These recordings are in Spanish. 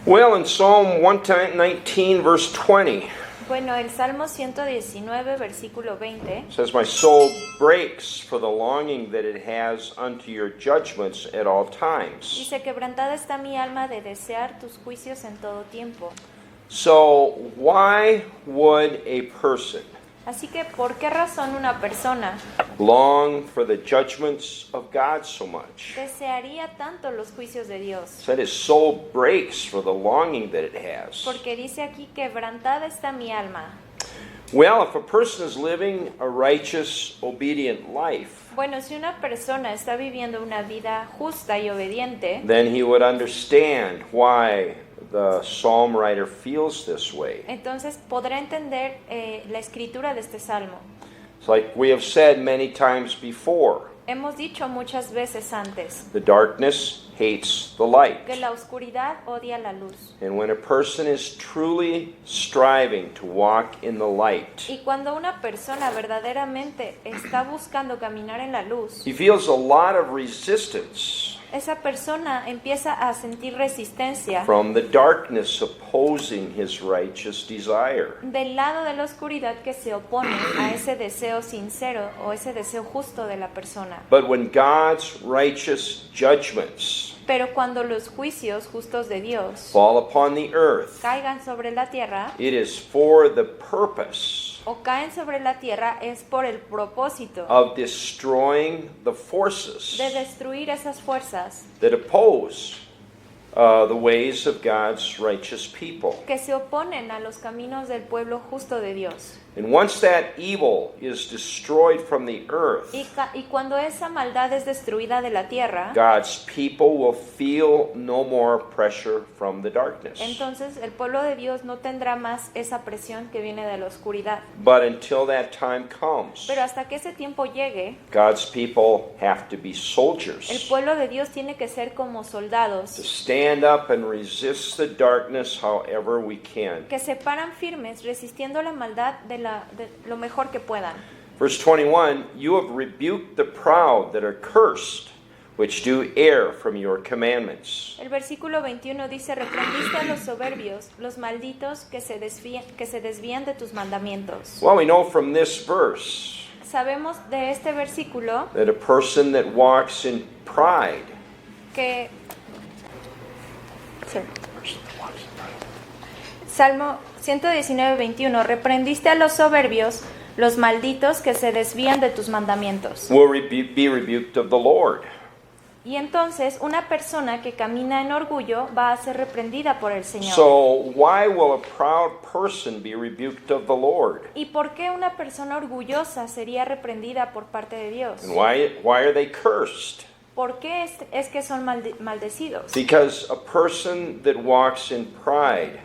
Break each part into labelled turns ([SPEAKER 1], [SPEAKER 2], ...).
[SPEAKER 1] Well, in Psalm 119, verse 20,
[SPEAKER 2] Bueno, el Salmo 119, versículo 20,
[SPEAKER 1] it says, "My soul breaks for the longing that it has unto your judgments at all times."
[SPEAKER 2] dice: quebrantada está mi alma de desear tus juicios en todo tiempo.
[SPEAKER 1] So, why would a person
[SPEAKER 2] Así que, ¿por qué razón una persona
[SPEAKER 1] long for the judgments of God so much?
[SPEAKER 2] desearía tanto los juicios de Dios?
[SPEAKER 1] It said his soul breaks for the longing that it has.
[SPEAKER 2] Porque dice aquí: quebrantada está mi alma.
[SPEAKER 1] Well, if a person is living a righteous, obedient life,
[SPEAKER 2] Bueno, si una persona está viviendo una vida justa y obediente,
[SPEAKER 1] then he would understand why the psalm writer feels this way.
[SPEAKER 2] entonces podrá entender la escritura de este salmo.
[SPEAKER 1] It's like we have said many times before,
[SPEAKER 2] Hemos dicho muchas veces antes
[SPEAKER 1] the darkness hates the light.
[SPEAKER 2] que la oscuridad odia la luz.
[SPEAKER 1] And when a person is truly striving to walk in the light,
[SPEAKER 2] Y cuando una persona verdaderamente está buscando caminar en la luz,
[SPEAKER 1] he feels a lot of resistance
[SPEAKER 2] esa persona empieza a sentir resistencia
[SPEAKER 1] from the darkness opposing his righteous desire.
[SPEAKER 2] del lado de la oscuridad que se opone a ese deseo sincero o ese deseo justo de la persona.
[SPEAKER 1] But when God's righteous judgments
[SPEAKER 2] Pero cuando los juicios justos de Dios
[SPEAKER 1] fall upon the earth,
[SPEAKER 2] caigan sobre la tierra
[SPEAKER 1] it is for the purpose
[SPEAKER 2] o caen sobre la tierra, es por el propósito
[SPEAKER 1] of destroying the forces
[SPEAKER 2] de destruir esas fuerzas
[SPEAKER 1] that oppose the ways of God's righteous people.
[SPEAKER 2] que se oponen a los caminos del pueblo justo de Dios.
[SPEAKER 1] And once that evil is destroyed from the earth,
[SPEAKER 2] Y cuando esa maldad es destruida de la tierra,
[SPEAKER 1] God's people will feel no more pressure from the darkness.
[SPEAKER 2] entonces el pueblo de Dios no tendrá más esa presión que viene de la oscuridad.
[SPEAKER 1] But until that time comes,
[SPEAKER 2] Pero hasta que ese tiempo llegue,
[SPEAKER 1] God's people have to be
[SPEAKER 2] el
[SPEAKER 1] soldiers
[SPEAKER 2] pueblo de Dios tiene que ser como
[SPEAKER 1] to
[SPEAKER 2] soldados
[SPEAKER 1] stand up and resist the darkness however we can.
[SPEAKER 2] que se paran firmes resistiendo la maldad de lo mejor que puedan.
[SPEAKER 1] Verse 21, "You have rebuked the proud that are cursed, which do err from your commandments."
[SPEAKER 2] El versículo 21 dice: reprendiste a los soberbios, los malditos que se desvían de tus mandamientos.
[SPEAKER 1] Well, we know from this verse
[SPEAKER 2] Sabemos de este versículo
[SPEAKER 1] that a person that walks in pride
[SPEAKER 2] que Salmo 119, 21, reprendiste a los soberbios, los malditos que se desvían de tus mandamientos.
[SPEAKER 1] will be rebuked of the Lord.
[SPEAKER 2] Y entonces una persona que camina en orgullo va a ser reprendida por el Señor.
[SPEAKER 1] So why will a proud person be rebuked of the Lord?
[SPEAKER 2] ¿Y por qué una persona orgullosa sería reprendida por parte de Dios?
[SPEAKER 1] And why are they cursed?
[SPEAKER 2] ¿Por qué es que son maldecidos?
[SPEAKER 1] Because a person that walks in pride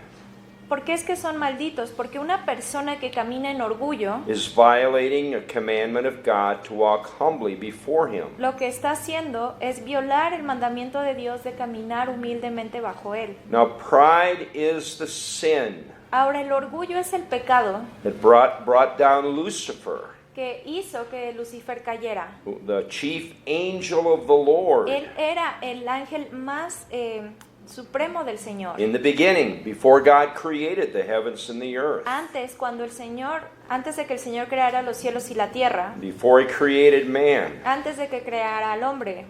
[SPEAKER 2] ¿Por qué es que son malditos? Porque una persona que camina en orgullo
[SPEAKER 1] is violating a commandment of God to walk humbly before Him.
[SPEAKER 2] lo que está haciendo es violar el mandamiento de Dios de caminar humildemente bajo Él.
[SPEAKER 1] Now, pride is the sin
[SPEAKER 2] Ahora, el orgullo es el pecado
[SPEAKER 1] that brought down Lucifer,
[SPEAKER 2] que hizo que Lucifer cayera.
[SPEAKER 1] the chief angel of the Lord.
[SPEAKER 2] Él era el ángel más supremo del Señor.
[SPEAKER 1] In the beginning, before God created the heavens and the earth,
[SPEAKER 2] Antes de que el Señor creara los cielos y la tierra,
[SPEAKER 1] before He created man.
[SPEAKER 2] antes de que creara al hombre.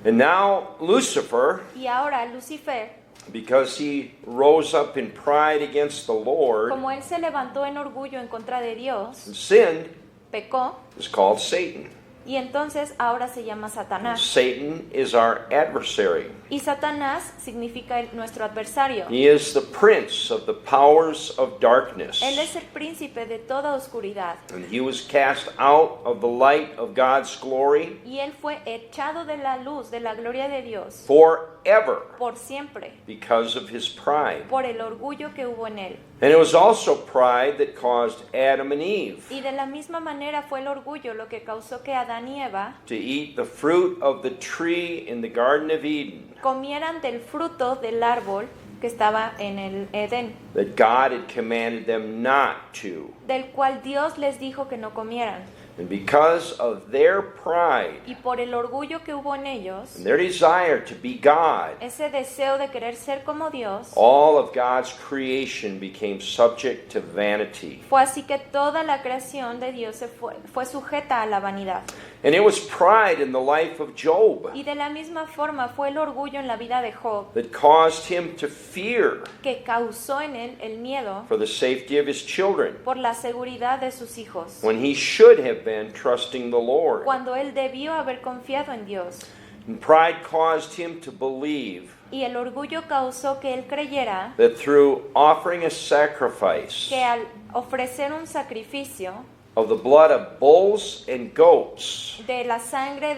[SPEAKER 1] And now Lucifer,
[SPEAKER 2] Y ahora Lucifer,
[SPEAKER 1] because he rose up in pride against the Lord
[SPEAKER 2] como él se levantó en orgullo en contra de Dios,
[SPEAKER 1] and sinned,
[SPEAKER 2] pecó,
[SPEAKER 1] is called Satan.
[SPEAKER 2] y entonces ahora se llama Satanás.
[SPEAKER 1] Satan is our adversary.
[SPEAKER 2] Y Satanás significa nuestro adversario.
[SPEAKER 1] He is the prince of the powers of darkness.
[SPEAKER 2] Él es el príncipe de toda oscuridad.
[SPEAKER 1] And he was cast out of the light of God's glory
[SPEAKER 2] Y él fue echado de la luz, de la gloria de Dios,
[SPEAKER 1] forever
[SPEAKER 2] por siempre,
[SPEAKER 1] because of his pride.
[SPEAKER 2] por el orgullo que hubo en él.
[SPEAKER 1] And it was also pride that caused Adam and Eve
[SPEAKER 2] Y de la misma manera fue el orgullo lo que causó que Adán y Eva
[SPEAKER 1] to eat the fruit of the tree in the Garden of Eden
[SPEAKER 2] comieran del fruto del árbol que estaba en el Edén,
[SPEAKER 1] that God had commanded them not to.
[SPEAKER 2] del cual Dios les dijo que no comieran.
[SPEAKER 1] And because of their pride
[SPEAKER 2] Y por el orgullo que hubo en ellos,
[SPEAKER 1] and their desire to be God,
[SPEAKER 2] ese deseo de querer ser como Dios,
[SPEAKER 1] all of God's creation became subject to vanity.
[SPEAKER 2] fue así que toda la creación de Dios fue sujeta a la vanidad.
[SPEAKER 1] And it was pride in the life of Job
[SPEAKER 2] Y de la misma forma fue el orgullo en la vida de Job
[SPEAKER 1] that caused him to fear
[SPEAKER 2] que causó en él el miedo
[SPEAKER 1] for the safety of his children
[SPEAKER 2] por la seguridad de sus hijos,
[SPEAKER 1] when he should have been trusting the Lord.
[SPEAKER 2] cuando él debió haber confiado en Dios.
[SPEAKER 1] And pride caused him to believe
[SPEAKER 2] Y el orgullo causó que él creyera
[SPEAKER 1] that through offering a sacrifice
[SPEAKER 2] que al ofrecer un sacrificio
[SPEAKER 1] of the blood of bulls and goats,
[SPEAKER 2] de la sangre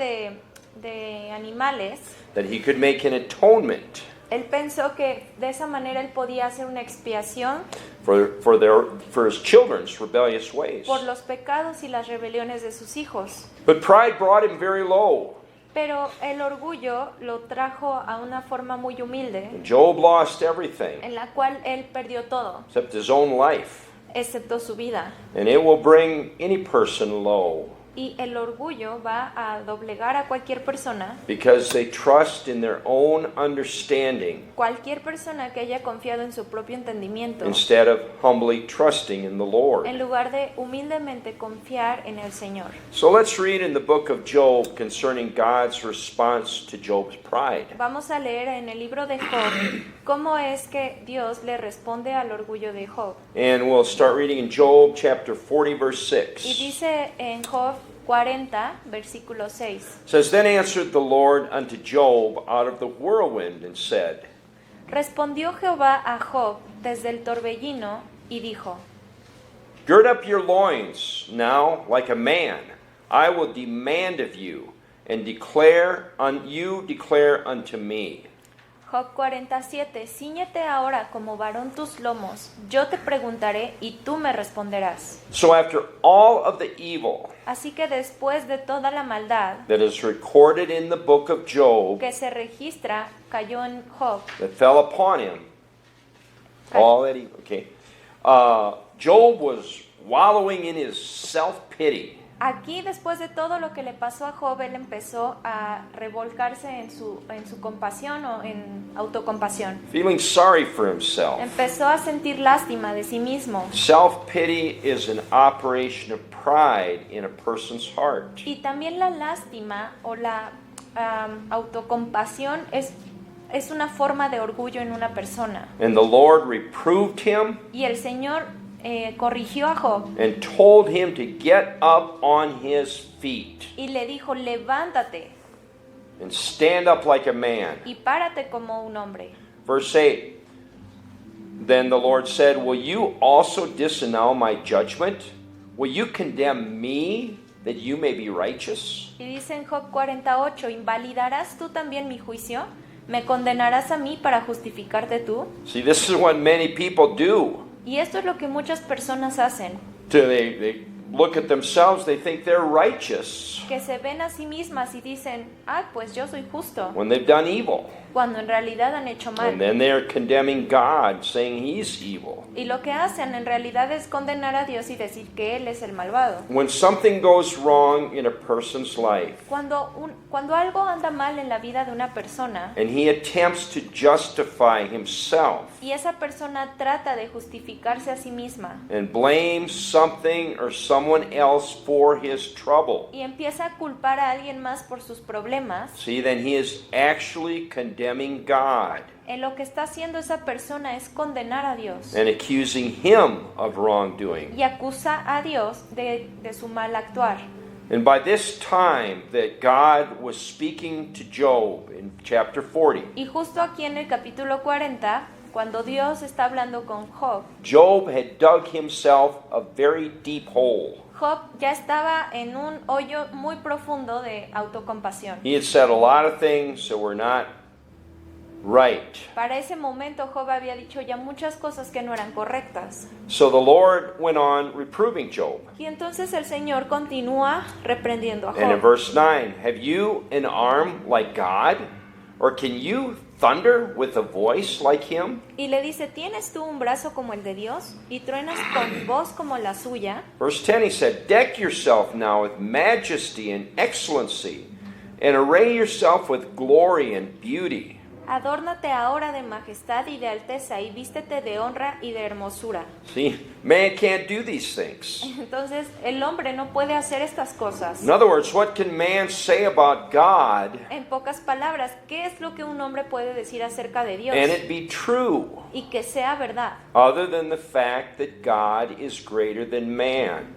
[SPEAKER 2] de animales,
[SPEAKER 1] that he could make an atonement
[SPEAKER 2] él pensó que de esa manera él podía hacer una expiación
[SPEAKER 1] for his children's rebellious ways.
[SPEAKER 2] por los pecados y las rebeliones de sus hijos.
[SPEAKER 1] But pride brought him very low.
[SPEAKER 2] Pero el orgullo lo trajo a una forma muy humilde,
[SPEAKER 1] And Job lost everything
[SPEAKER 2] en la cual él perdió todo,
[SPEAKER 1] except his own life.
[SPEAKER 2] excepto su vida.
[SPEAKER 1] And it will bring any person low
[SPEAKER 2] Y el orgullo va a doblegar a cualquier persona,
[SPEAKER 1] because they trust in their own understanding
[SPEAKER 2] cualquier persona que haya confiado en su propio entendimiento,
[SPEAKER 1] instead of humbly trusting in the Lord.
[SPEAKER 2] en lugar de humildemente confiar en el Señor.
[SPEAKER 1] So let's read in the book of Job concerning God's response to Job's pride.
[SPEAKER 2] Vamos a leer en el libro de Job cómo es que Dios le responde al orgullo de Job.
[SPEAKER 1] And we'll start reading in Job chapter 40 verse
[SPEAKER 2] Y
[SPEAKER 1] 6.
[SPEAKER 2] dice en Job 40, versículo 6.
[SPEAKER 1] It says, Then answered the Lord unto Job out of the whirlwind and said,
[SPEAKER 2] Respondió Jehová a Job desde el torbellino y dijo,
[SPEAKER 1] Gird up your loins now like a man. I will demand of you, and declare unto me.
[SPEAKER 2] Job 47, Cíñete ahora como varón tus lomos, yo te preguntaré y tú me responderás.
[SPEAKER 1] So after all of the evil
[SPEAKER 2] Así que después de toda la maldad
[SPEAKER 1] that is recorded in the book of Job
[SPEAKER 2] que se registra, cayó en Job,
[SPEAKER 1] that fell upon him, all that evil, Job was wallowing in his self-pity.
[SPEAKER 2] aquí después de todo lo que le pasó a Job, él empezó a revolcarse en su compasión o en autocompasión.
[SPEAKER 1] Feeling sorry for himself.
[SPEAKER 2] Empezó a sentir lástima de sí mismo.
[SPEAKER 1] Self-pity is an operation of pride in a person's heart.
[SPEAKER 2] Y también la lástima o la autocompasión es una forma de orgullo en una persona.
[SPEAKER 1] And the Lord reproved him
[SPEAKER 2] Y el Señor corrigió a Job
[SPEAKER 1] and told him to get up on his feet
[SPEAKER 2] y le dijo, levántate
[SPEAKER 1] and stand up like a man.
[SPEAKER 2] y párate como un hombre.
[SPEAKER 1] Verse 8, Then the Lord said, Will you also disannul my judgment? Will you condemn me that you may be righteous?
[SPEAKER 2] Y dice en Job 48, ¿invalidarás tú también mi juicio? ¿Me condenarás a mí para justificarte tú?
[SPEAKER 1] See, this is what many people do.
[SPEAKER 2] Y esto es lo que muchas personas hacen,
[SPEAKER 1] They look at themselves, they think they're righteous
[SPEAKER 2] que se ven a sí mismas y dicen, pues yo soy justo,
[SPEAKER 1] when they've done evil.
[SPEAKER 2] cuando en realidad han hecho
[SPEAKER 1] And
[SPEAKER 2] mal.
[SPEAKER 1] then they're condemning God, saying he's evil.
[SPEAKER 2] Y lo que hacen en realidad es condenar a Dios y decir que Él es el malvado.
[SPEAKER 1] When something goes wrong in a person's life,
[SPEAKER 2] Cuando algo anda mal en la vida de una persona
[SPEAKER 1] and he attempts to justify himself
[SPEAKER 2] y esa persona trata de justificarse a sí misma
[SPEAKER 1] and blames something or someone else for his trouble,
[SPEAKER 2] y empieza a culpar a alguien más por sus problemas,
[SPEAKER 1] see, then he is actually condemning God
[SPEAKER 2] en lo que está haciendo esa persona es condenar a Dios
[SPEAKER 1] and accusing him of wrongdoing.
[SPEAKER 2] y acusa a Dios de su mal actuar.
[SPEAKER 1] And by this time that God was speaking to Job in chapter 40,
[SPEAKER 2] Y justo aquí en el capítulo 40, cuando Dios está hablando con Job,
[SPEAKER 1] Job had dug himself a very deep hole.
[SPEAKER 2] Job ya estaba en un hoyo muy profundo de autocompasión.
[SPEAKER 1] He had said a lot of things that were not right.
[SPEAKER 2] Para ese momento Job había dicho ya muchas cosas que no eran correctas.
[SPEAKER 1] So the Lord went on reproving Job.
[SPEAKER 2] Y entonces el Señor continúa reprendiendo a
[SPEAKER 1] And in
[SPEAKER 2] Job.
[SPEAKER 1] verse 9, have you an arm like God? Or can you thunder with a voice like him?
[SPEAKER 2] Y le dice, ¿tienes tú un brazo como el de Dios y truenas con voz como la suya?
[SPEAKER 1] Verse 10, he said, Deck yourself now with majesty and excellency, and array yourself with glory and beauty.
[SPEAKER 2] Adórnate ahora de majestad y de alteza y vístete de honra y de hermosura.
[SPEAKER 1] See, man can't do these things.
[SPEAKER 2] Entonces el hombre no puede hacer estas cosas.
[SPEAKER 1] In other words, what can man say about God
[SPEAKER 2] En pocas palabras, ¿qué es lo que un hombre puede decir acerca de Dios?
[SPEAKER 1] and it be true,
[SPEAKER 2] Y que sea verdad.
[SPEAKER 1] other than the fact that God is greater than man?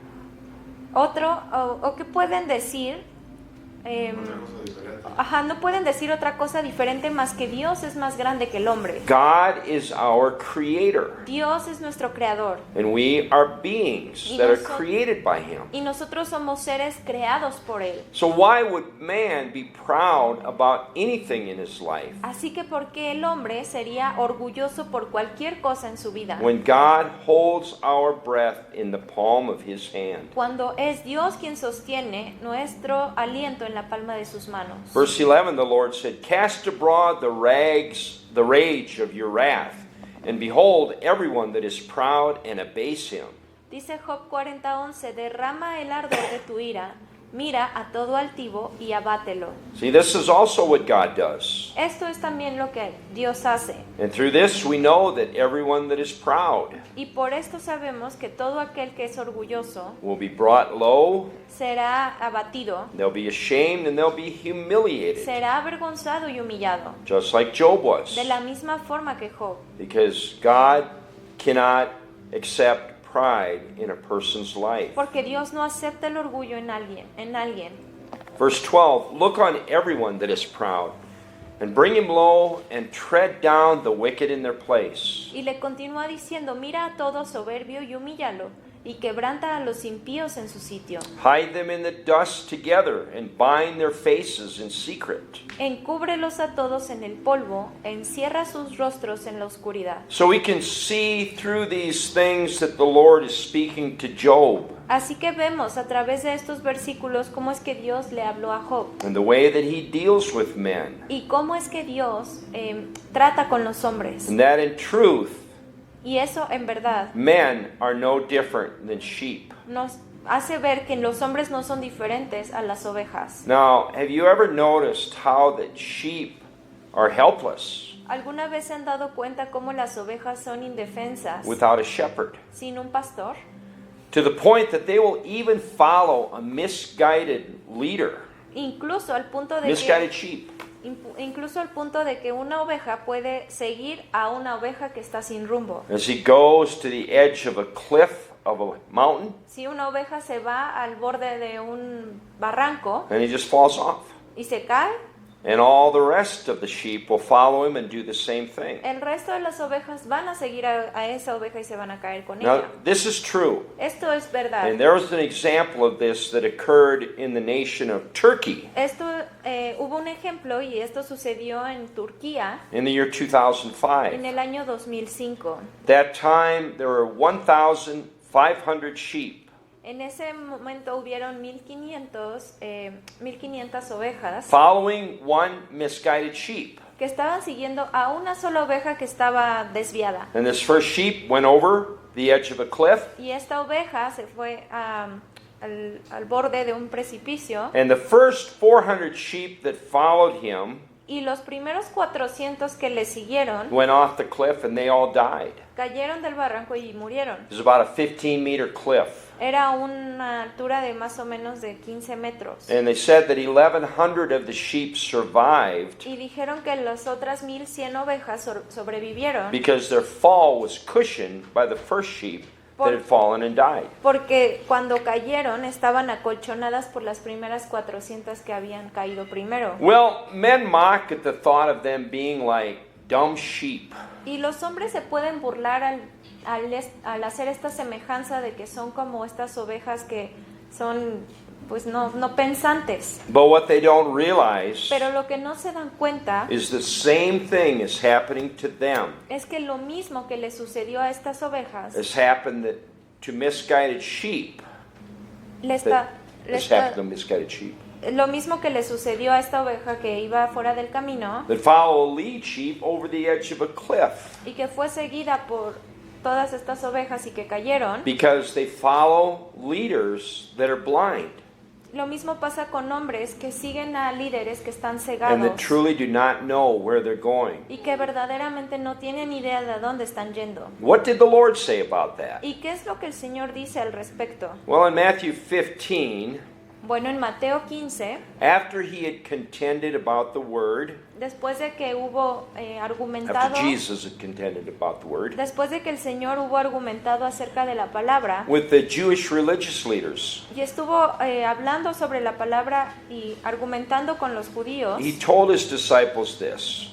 [SPEAKER 2] Otro, o qué pueden decir, no pueden decir otra cosa diferente más que Dios es más grande que el hombre.
[SPEAKER 1] God is our creator,
[SPEAKER 2] Dios es nuestro creador.
[SPEAKER 1] and we are beings that are created by him.
[SPEAKER 2] Y nosotros somos seres creados por Él.
[SPEAKER 1] So why would man be proud about anything in his life
[SPEAKER 2] Así que ¿por qué el hombre sería orgulloso por cualquier cosa en su vida?
[SPEAKER 1] when God holds our breath in the palm of his hand?
[SPEAKER 2] Cuando es Dios quien sostiene nuestro aliento en la palma de sus manos.
[SPEAKER 1] Verse 11, the Lord said, Cast abroad the rage of your wrath, and behold everyone that is proud and abase him.
[SPEAKER 2] Dice Job 40:11, derrama el ardor de tu ira, mira a todo altivo y abátelo.
[SPEAKER 1] See, this is also what God does.
[SPEAKER 2] Esto es también lo que Dios hace.
[SPEAKER 1] And through this we know that everyone that is proud
[SPEAKER 2] Y por esto sabemos que todo aquel que es orgulloso
[SPEAKER 1] will be brought low,
[SPEAKER 2] será abatido,
[SPEAKER 1] they'll be ashamed, and they'll be humiliated,
[SPEAKER 2] será avergonzado y humillado.
[SPEAKER 1] just like Job was.
[SPEAKER 2] De la misma forma que Job.
[SPEAKER 1] Because God cannot accept pride in a person's life.
[SPEAKER 2] Porque Dios no acepta el orgullo en alguien.
[SPEAKER 1] Verse 12, Look on everyone that is proud, and bring him low, and tread down the wicked in their place.
[SPEAKER 2] Y le continúa diciendo, mira a todo soberbio y humíllalo, y quebranta a los impíos en su sitio.
[SPEAKER 1] Hide them in the dust together, and bind their faces in secret.
[SPEAKER 2] Encúbrelos a todos en el polvo, encierra sus rostros en la oscuridad.
[SPEAKER 1] So we can see through these things that the Lord is speaking to Job,
[SPEAKER 2] Así que vemos a través de estos versículos cómo es que Dios le habló a Job.
[SPEAKER 1] and the way that he deals with men.
[SPEAKER 2] Y cómo es que Dios trata con los hombres.
[SPEAKER 1] And that in truth,
[SPEAKER 2] Y eso en verdad
[SPEAKER 1] men are no different than sheep.
[SPEAKER 2] nos hace ver que los hombres no son diferentes a las ovejas.
[SPEAKER 1] Now, have you ever noticed how that sheep are helpless
[SPEAKER 2] ¿Alguna vez se han dado cuenta cómo las ovejas son indefensas
[SPEAKER 1] without a shepherd?
[SPEAKER 2] sin un pastor?
[SPEAKER 1] To the point that they will even follow a misguided leader,
[SPEAKER 2] Incluso al punto de
[SPEAKER 1] misguided
[SPEAKER 2] que
[SPEAKER 1] sheep.
[SPEAKER 2] Incluso al punto de que una oveja puede seguir a una oveja que está sin rumbo.
[SPEAKER 1] As he goes to the edge of a cliff of a mountain,
[SPEAKER 2] Si una oveja se va al borde de un barranco
[SPEAKER 1] and he just falls off.
[SPEAKER 2] y se cae,
[SPEAKER 1] And all the rest of the sheep will follow him and do the same thing.
[SPEAKER 2] el resto de las ovejas van a seguir a esa oveja y se van a caer con
[SPEAKER 1] Now,
[SPEAKER 2] ella.
[SPEAKER 1] this is true.
[SPEAKER 2] Esto es verdad.
[SPEAKER 1] And there was an example of this that occurred in the nation of Turkey
[SPEAKER 2] Esto hubo un ejemplo y esto sucedió en Turquía
[SPEAKER 1] in the year
[SPEAKER 2] en
[SPEAKER 1] 2005.
[SPEAKER 2] el año 2005.
[SPEAKER 1] That time, there were 1,500 sheep.
[SPEAKER 2] En ese momento hubieron 1500 ovejas
[SPEAKER 1] Following one misguided sheep.
[SPEAKER 2] que estaban siguiendo a una sola oveja que estaba desviada.
[SPEAKER 1] And this first sheep went over the edge of a cliff,
[SPEAKER 2] Y esta oveja se fue al borde de un precipicio
[SPEAKER 1] and the first 400 sheep that followed him
[SPEAKER 2] y los primeros 400 que le siguieron
[SPEAKER 1] went off the cliff and they all died.
[SPEAKER 2] cayeron del barranco y murieron.
[SPEAKER 1] It was about a 15-meter cliff.
[SPEAKER 2] Era una altura de más o menos de 15 metros.
[SPEAKER 1] And they said that 1,100 of the sheep survived
[SPEAKER 2] Y dijeron que las otras 1100 ovejas sobrevivieron
[SPEAKER 1] because their fall was cushioned by the first sheep that had fallen and died.
[SPEAKER 2] porque cuando cayeron estaban acolchonadas por las primeras 400 que habían caído primero.
[SPEAKER 1] Well, men mock at the thought of them being like dumb sheep.
[SPEAKER 2] Y los hombres se pueden burlar al hacer esta semejanza de que son como estas ovejas que son pues no pensantes.
[SPEAKER 1] But what they don't realize
[SPEAKER 2] Pero lo que no se dan cuenta
[SPEAKER 1] is the same thing is happening to them
[SPEAKER 2] es que lo mismo que le sucedió a estas ovejas
[SPEAKER 1] has happened to misguided sheep.
[SPEAKER 2] le está
[SPEAKER 1] Has happened to misguided sheep.
[SPEAKER 2] lo mismo que le sucedió a esta oveja que iba fuera del camino
[SPEAKER 1] that follow a lead sheep over the edge of a cliff
[SPEAKER 2] y que fue seguida por todas estas ovejas y que cayeron.
[SPEAKER 1] because they follow leaders that are blind
[SPEAKER 2] Lo mismo pasa con hombres que siguen a líderes que están
[SPEAKER 1] and
[SPEAKER 2] cegados
[SPEAKER 1] that truly do not know where they're going.
[SPEAKER 2] y que verdaderamente no tienen idea de a dónde están yendo.
[SPEAKER 1] What did the Lord say about that?
[SPEAKER 2] ¿Y qué es lo que el Señor dice al respecto?
[SPEAKER 1] Well, in Matthew 15,
[SPEAKER 2] Bueno, en Mateo 15,
[SPEAKER 1] after he had contended about the word,
[SPEAKER 2] después de que hubo argumentado,
[SPEAKER 1] after Jesus had contended about the word,
[SPEAKER 2] después de que el Señor hubo argumentado acerca de la palabra
[SPEAKER 1] with the Jewish religious leaders,
[SPEAKER 2] y estuvo hablando sobre la palabra y argumentando con los judíos,
[SPEAKER 1] he told his disciples this.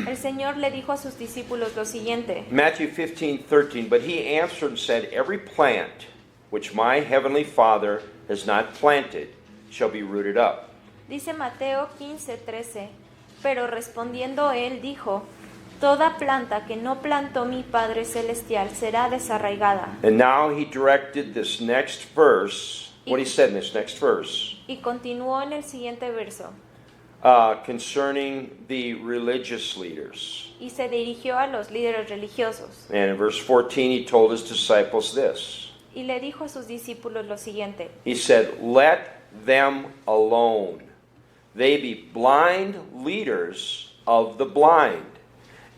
[SPEAKER 2] el Señor le dijo a sus discípulos lo siguiente.
[SPEAKER 1] Matthew 15:13, but he answered and said, every plant which my heavenly Father has not planted shall be rooted up.
[SPEAKER 2] Dice Mateo 15:13, pero respondiendo él dijo, toda planta que no plantó mi Padre Celestial será desarraigada.
[SPEAKER 1] And now he directed this next verse, what he said in this next verse,
[SPEAKER 2] Y continuó en el siguiente verso,
[SPEAKER 1] concerning the religious leaders.
[SPEAKER 2] y se dirigió a los líderes religiosos,
[SPEAKER 1] And in verse 14 he told his disciples this.
[SPEAKER 2] y le dijo a sus discípulos lo siguiente.
[SPEAKER 1] He said, let them alone. They be blind leaders of the blind.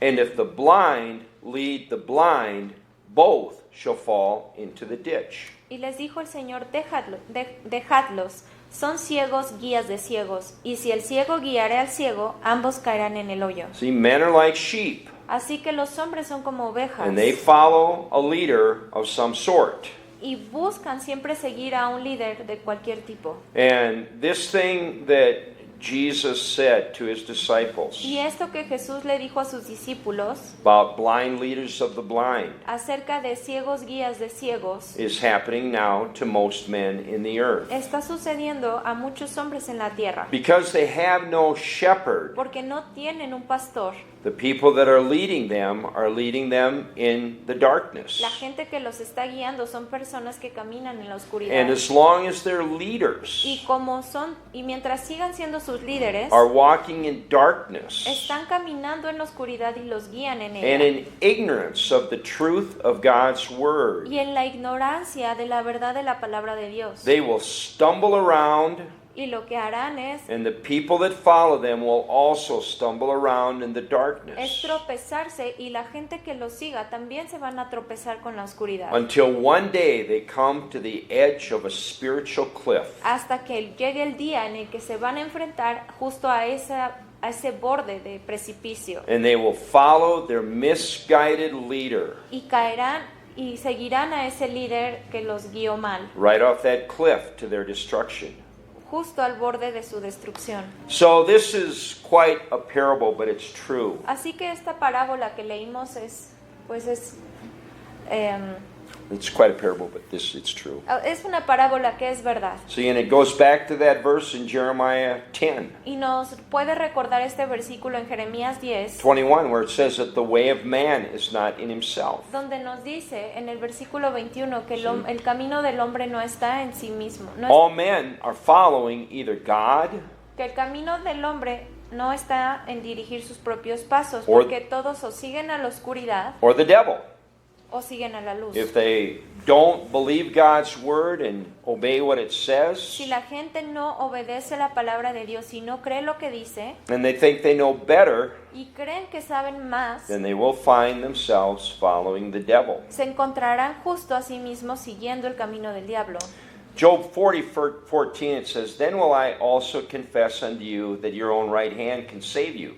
[SPEAKER 1] And if the blind lead the blind, both shall fall into the ditch.
[SPEAKER 2] Y les dijo el Señor, dejadlos, son ciegos guías de ciegos, y si el ciego guiare al ciego, ambos caerán en el hoyo.
[SPEAKER 1] See, men are like sheep,
[SPEAKER 2] Así que los hombres son como ovejas,
[SPEAKER 1] and they follow a leader of some sort.
[SPEAKER 2] y buscan siempre seguir a un líder de cualquier tipo.
[SPEAKER 1] And this thing that Jesus said to his disciples
[SPEAKER 2] Y esto que Jesús le dijo a sus discípulos
[SPEAKER 1] about blind leaders of the blind
[SPEAKER 2] acerca de ciegos guías de ciegos
[SPEAKER 1] is happening now to most men in the earth.
[SPEAKER 2] está sucediendo a muchos hombres en la tierra,
[SPEAKER 1] Because they have no shepherd,
[SPEAKER 2] porque no tienen un pastor.
[SPEAKER 1] the people that are leading them in the darkness.
[SPEAKER 2] La gente que los está guiando son personas que caminan en la oscuridad.
[SPEAKER 1] And as long as their leaders
[SPEAKER 2] Y como son, y mientras sigan siendo sus líderes,
[SPEAKER 1] are walking in darkness
[SPEAKER 2] están caminando en la oscuridad y los guían en
[SPEAKER 1] and
[SPEAKER 2] ella.
[SPEAKER 1] in ignorance of the truth of God's word,
[SPEAKER 2] Y en la ignorancia de la verdad de la palabra de Dios.
[SPEAKER 1] they will stumble around,
[SPEAKER 2] Y lo que harán es
[SPEAKER 1] and the people that follow them will also stumble around in the darkness
[SPEAKER 2] tropezarse, y la gente que los siga también se van a tropezar con la oscuridad.
[SPEAKER 1] until one day they come to the edge of a spiritual cliff.
[SPEAKER 2] Hasta que llegue el día en el que se van a enfrentar justo a ese borde de precipicio.
[SPEAKER 1] And they will follow their misguided leader
[SPEAKER 2] Y caerán y seguirán a ese líder que los guió mal,
[SPEAKER 1] right off that cliff to their destruction.
[SPEAKER 2] justo al borde de su destrucción.
[SPEAKER 1] So this is quite a parable, but it's true.
[SPEAKER 2] Así que esta parábola que leímos es
[SPEAKER 1] It's quite a parable, but it's true.
[SPEAKER 2] es una parábola que es verdad.
[SPEAKER 1] See, and it goes back to that verse in Jeremiah 10,
[SPEAKER 2] Y nos puede recordar este versículo en Jeremías 10,
[SPEAKER 1] 21, where it says that the way of man is not in himself.
[SPEAKER 2] donde nos dice en el versículo 21 que el camino del hombre no está en sí mismo.
[SPEAKER 1] All men are following either God
[SPEAKER 2] Que el camino del hombre no está en dirigir sus propios pasos,
[SPEAKER 1] Or-
[SPEAKER 2] porque todos o siguen a la oscuridad
[SPEAKER 1] or the devil.
[SPEAKER 2] o siguen a la luz.
[SPEAKER 1] If they don't believe God's word and obey what it says,
[SPEAKER 2] Si la gente no obedece la palabra de Dios y no cree lo que dice
[SPEAKER 1] and they think they know better,
[SPEAKER 2] y creen que saben más,
[SPEAKER 1] then they will find themselves following the devil.
[SPEAKER 2] se encontrarán justo a sí mismos siguiendo el camino del diablo.
[SPEAKER 1] Job 40:14 it says, "Then will I also confess unto you that your own right hand can save you."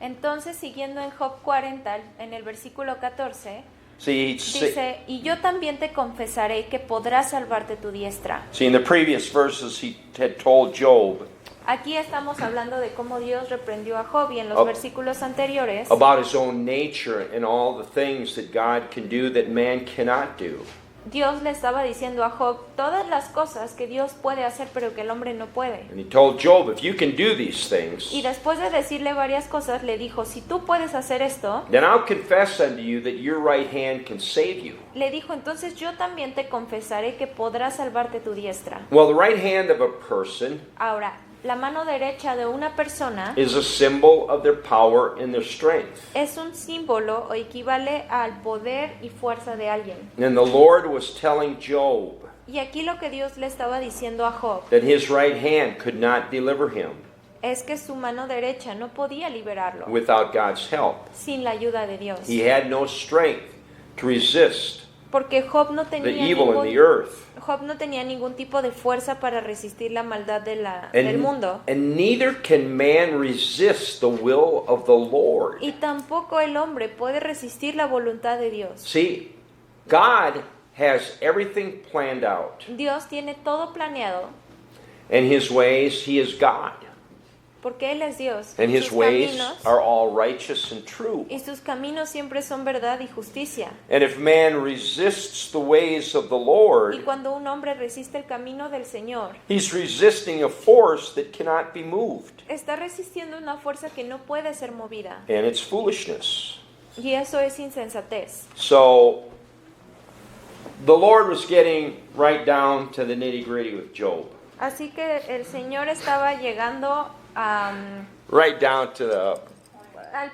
[SPEAKER 2] Entonces, siguiendo en Job 40, en el versículo 14,
[SPEAKER 1] See,
[SPEAKER 2] dice, y yo también te confesaré que podrás salvarte tu diestra.
[SPEAKER 1] in the previous verses he had told Job
[SPEAKER 2] Aquí estamos hablando de cómo Dios reprendió a Job, y en los
[SPEAKER 1] Ab-
[SPEAKER 2] versículos anteriores
[SPEAKER 1] about his own nature and all the things that God can do that man cannot do.
[SPEAKER 2] Dios le estaba diciendo a Job todas las cosas que Dios puede hacer pero que el hombre no puede.
[SPEAKER 1] And he told Job, if you can do these things,
[SPEAKER 2] Y después de decirle varias cosas, le dijo, si tú puedes hacer esto,
[SPEAKER 1] then I'll confess unto you that your right hand can save you.
[SPEAKER 2] le dijo, entonces yo también te confesaré que podrás salvarte tu diestra.
[SPEAKER 1] Well, the right hand of a person
[SPEAKER 2] Ahora, La mano derecha de una persona
[SPEAKER 1] is a symbol of their power and their strength.
[SPEAKER 2] es un símbolo o equivale al poder y fuerza de alguien.
[SPEAKER 1] And the Lord was telling Job
[SPEAKER 2] Y aquí lo que Dios le estaba diciendo a Job
[SPEAKER 1] that his right hand could not deliver him
[SPEAKER 2] es que su mano derecha no podía liberarlo
[SPEAKER 1] without God's help.
[SPEAKER 2] sin la ayuda de Dios.
[SPEAKER 1] He had no strength to resist
[SPEAKER 2] Porque Job no
[SPEAKER 1] the
[SPEAKER 2] tenía
[SPEAKER 1] evil in the
[SPEAKER 2] ningún,
[SPEAKER 1] earth.
[SPEAKER 2] Job no tenía ningún tipo de fuerza para resistir la maldad del mundo.
[SPEAKER 1] And neither can man resist the will of the Lord.
[SPEAKER 2] Y tampoco el hombre puede resistir la voluntad de Dios.
[SPEAKER 1] See, God has everything planned out.
[SPEAKER 2] Dios tiene todo planeado
[SPEAKER 1] And his ways, he is God.
[SPEAKER 2] porque Él es Dios.
[SPEAKER 1] And his
[SPEAKER 2] Sus
[SPEAKER 1] ways
[SPEAKER 2] caminos
[SPEAKER 1] are all righteous and true.
[SPEAKER 2] y sus caminos siempre son verdad y justicia.
[SPEAKER 1] And if man resists the ways of the
[SPEAKER 2] Y
[SPEAKER 1] Lord,
[SPEAKER 2] cuando un hombre resiste el camino del Señor,
[SPEAKER 1] he's resisting a force that cannot be moved.
[SPEAKER 2] está resistiendo una fuerza que no puede ser movida.
[SPEAKER 1] And it's foolishness.
[SPEAKER 2] Y eso es insensatez.
[SPEAKER 1] So, the Lord was getting right down to the nitty-gritty with Job.
[SPEAKER 2] Así que el Señor estaba llegando a...
[SPEAKER 1] Right down to the
[SPEAKER 2] el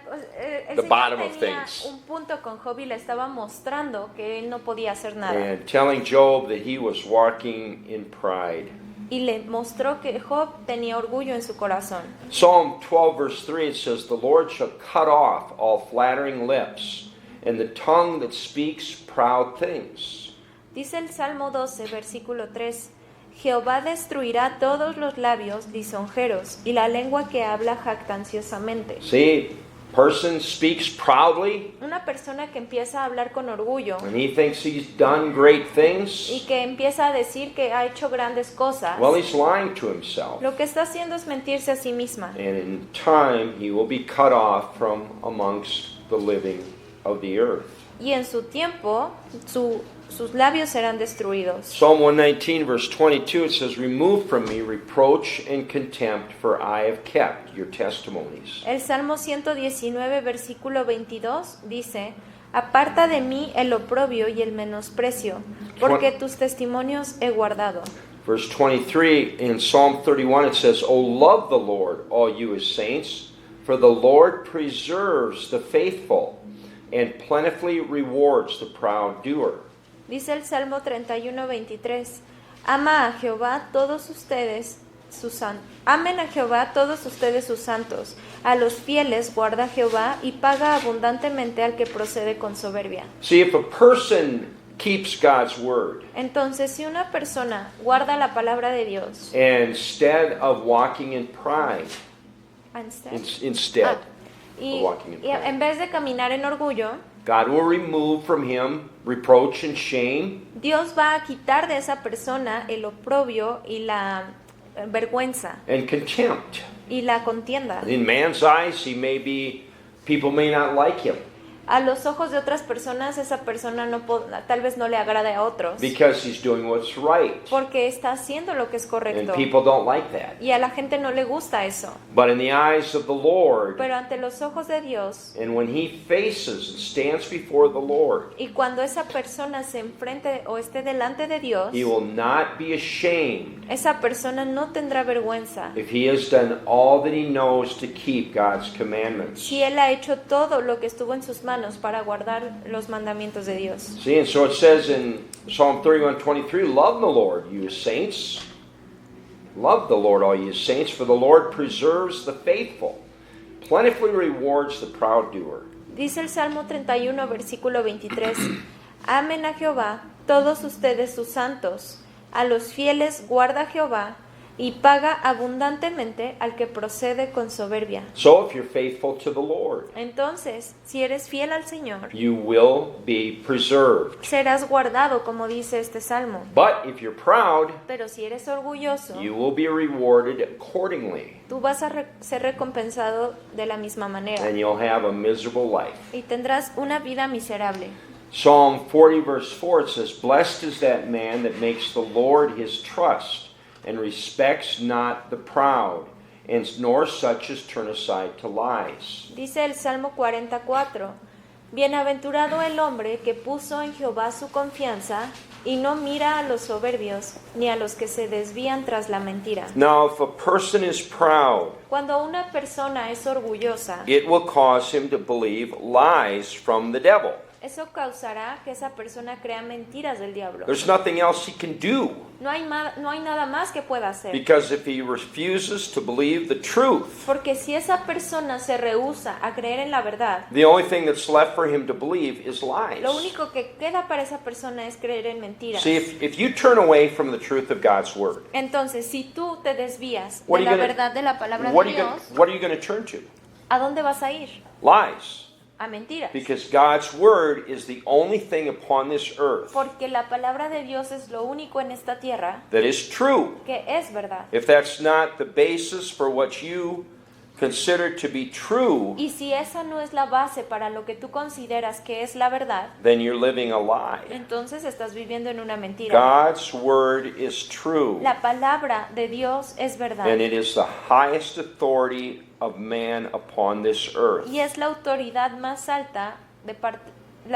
[SPEAKER 1] The
[SPEAKER 2] Señor
[SPEAKER 1] bottom of
[SPEAKER 2] tenía
[SPEAKER 1] things.
[SPEAKER 2] un punto con Job y le estaba mostrando que él no podía hacer nada.
[SPEAKER 1] and telling Job that he was walking in pride.
[SPEAKER 2] Y le mostró que Job tenía orgullo en su corazón.
[SPEAKER 1] Psalm 12 verse 3 it says, "The Lord shall cut off all flattering lips, and the tongue that speaks proud things."
[SPEAKER 2] Dice el Salmo 12, versículo 3, Jehová destruirá todos los labios lisonjeros y la lengua que habla jactanciosamente.
[SPEAKER 1] See, person speaks proudly,
[SPEAKER 2] Una persona que empieza a hablar con orgullo
[SPEAKER 1] and he thinks he's done great
[SPEAKER 2] y
[SPEAKER 1] things.
[SPEAKER 2] que empieza a decir que ha hecho grandes cosas,
[SPEAKER 1] Well, he's lying to himself.
[SPEAKER 2] lo que está haciendo es mentirse a sí misma.
[SPEAKER 1] And in time, he will be cut off from amongst the living of the earth.
[SPEAKER 2] Y en su tiempo, sus labios serán destruidos.
[SPEAKER 1] Psalm 119, verse 22, it says, "Remove from me reproach and contempt, for I have kept your testimonies."
[SPEAKER 2] El Salmo 119, versículo 22 dice, Aparta de mí el oprobio y el menosprecio, porque tus testimonios he guardado.
[SPEAKER 1] Verse 23, in Psalm 31, it says, "O love the Lord, all you his saints, for the Lord preserves the faithful and plentifully rewards the proud doer."
[SPEAKER 2] Dice el Salmo 31, 23, Ama a Jehová todos ustedes, amen a Jehová todos ustedes sus santos. A los fieles guarda Jehová y paga abundantemente al que procede con soberbia.
[SPEAKER 1] See, if a person keeps God's word,
[SPEAKER 2] Entonces, si una persona guarda la palabra de Dios,
[SPEAKER 1] instead of walking in pride, instead
[SPEAKER 2] y,
[SPEAKER 1] of walking in
[SPEAKER 2] y
[SPEAKER 1] pride,
[SPEAKER 2] en vez de caminar en orgullo,
[SPEAKER 1] God will remove from him reproach and shame,
[SPEAKER 2] Dios va a quitar de esa persona el oprobio y la vergüenza
[SPEAKER 1] and contempt.
[SPEAKER 2] y la contienda.
[SPEAKER 1] In man's eyes, people may not like him
[SPEAKER 2] A los ojos de otras personas, esa persona tal vez no le agrade a otros
[SPEAKER 1] because he's doing what's right.
[SPEAKER 2] porque está haciendo lo que es
[SPEAKER 1] And
[SPEAKER 2] correcto
[SPEAKER 1] people don't like that.
[SPEAKER 2] y a la gente no le gusta eso.
[SPEAKER 1] But in the eyes of the Lord,
[SPEAKER 2] Pero ante los ojos de Dios
[SPEAKER 1] and when he faces and stands before the Lord,
[SPEAKER 2] y cuando esa persona se enfrente o esté delante de Dios,
[SPEAKER 1] he will not be ashamed
[SPEAKER 2] esa persona no tendrá vergüenza
[SPEAKER 1] if he has done all that he knows to keep God's commandments.
[SPEAKER 2] si él ha hecho todo lo que estuvo en sus manos para guardar los mandamientos de Dios.
[SPEAKER 1] See, and so it says in Psalm 31:23, "Love the Lord, you saints. Love the Lord, all you saints, for the Lord preserves the faithful, plentifully rewards the proud doer."
[SPEAKER 2] Dice el Salmo 31, versículo 23, Amen a Jehová, todos ustedes sus santos, a los fieles guarda Jehová, y paga abundantemente al que procede con soberbia.
[SPEAKER 1] So if you're faithful to the Lord,
[SPEAKER 2] Entonces, si eres fiel al Señor,
[SPEAKER 1] you will be preserved.
[SPEAKER 2] serás guardado, como dice este Salmo.
[SPEAKER 1] But if you're proud,
[SPEAKER 2] Pero si eres orgulloso,
[SPEAKER 1] you will be rewarded accordingly,
[SPEAKER 2] tú vas a ser recompensado de la misma manera
[SPEAKER 1] and you'll have a miserable life.
[SPEAKER 2] y tendrás una vida miserable.
[SPEAKER 1] Psalm 40 verse 4, it says, "Blessed is that man that makes the Lord his trust, and respects not the proud, and nor such as turn aside to lies."
[SPEAKER 2] Dice el Salmo 44, Bienaventurado el hombre que puso en Jehová su confianza y no mira a los soberbios ni a los que se desvían tras la mentira.
[SPEAKER 1] Now, if a person is proud,
[SPEAKER 2] Cuando una persona es orgullosa,
[SPEAKER 1] it will cause him to believe lies from the devil.
[SPEAKER 2] eso causará que esa persona crea mentiras del diablo.
[SPEAKER 1] There's nothing else he can do,
[SPEAKER 2] No hay nada más que pueda hacer.
[SPEAKER 1] because if he refuses to believe the truth,
[SPEAKER 2] Porque si esa persona se rehúsa a creer en la verdad,
[SPEAKER 1] the only thing that's left for him to believe is
[SPEAKER 2] lo
[SPEAKER 1] lies.
[SPEAKER 2] único que queda para esa persona es creer en mentiras.
[SPEAKER 1] See, if you turn away from the truth of God's word,
[SPEAKER 2] Entonces, si tú te desvías
[SPEAKER 1] What
[SPEAKER 2] de
[SPEAKER 1] are
[SPEAKER 2] la
[SPEAKER 1] you gonna-
[SPEAKER 2] verdad de la palabra
[SPEAKER 1] what
[SPEAKER 2] de
[SPEAKER 1] are you
[SPEAKER 2] Dios,
[SPEAKER 1] gonna, what are you going to turn to?
[SPEAKER 2] ¿a dónde vas a ir?
[SPEAKER 1] Lies.
[SPEAKER 2] A mentiras.
[SPEAKER 1] Because God's word is the only thing upon this earth
[SPEAKER 2] Porque la palabra de Dios es lo único en esta tierra
[SPEAKER 1] that is true.
[SPEAKER 2] que es verdad.
[SPEAKER 1] If that's not the basis for what you consider to be true,
[SPEAKER 2] Y si esa no es la base para lo que tú consideras que es la verdad,
[SPEAKER 1] then you're living a lie.
[SPEAKER 2] entonces estás viviendo en una mentira.
[SPEAKER 1] God's word is true,
[SPEAKER 2] La palabra de Dios es verdad.
[SPEAKER 1] and it is the highest authority of man upon this earth.
[SPEAKER 2] Y es la autoridad más alta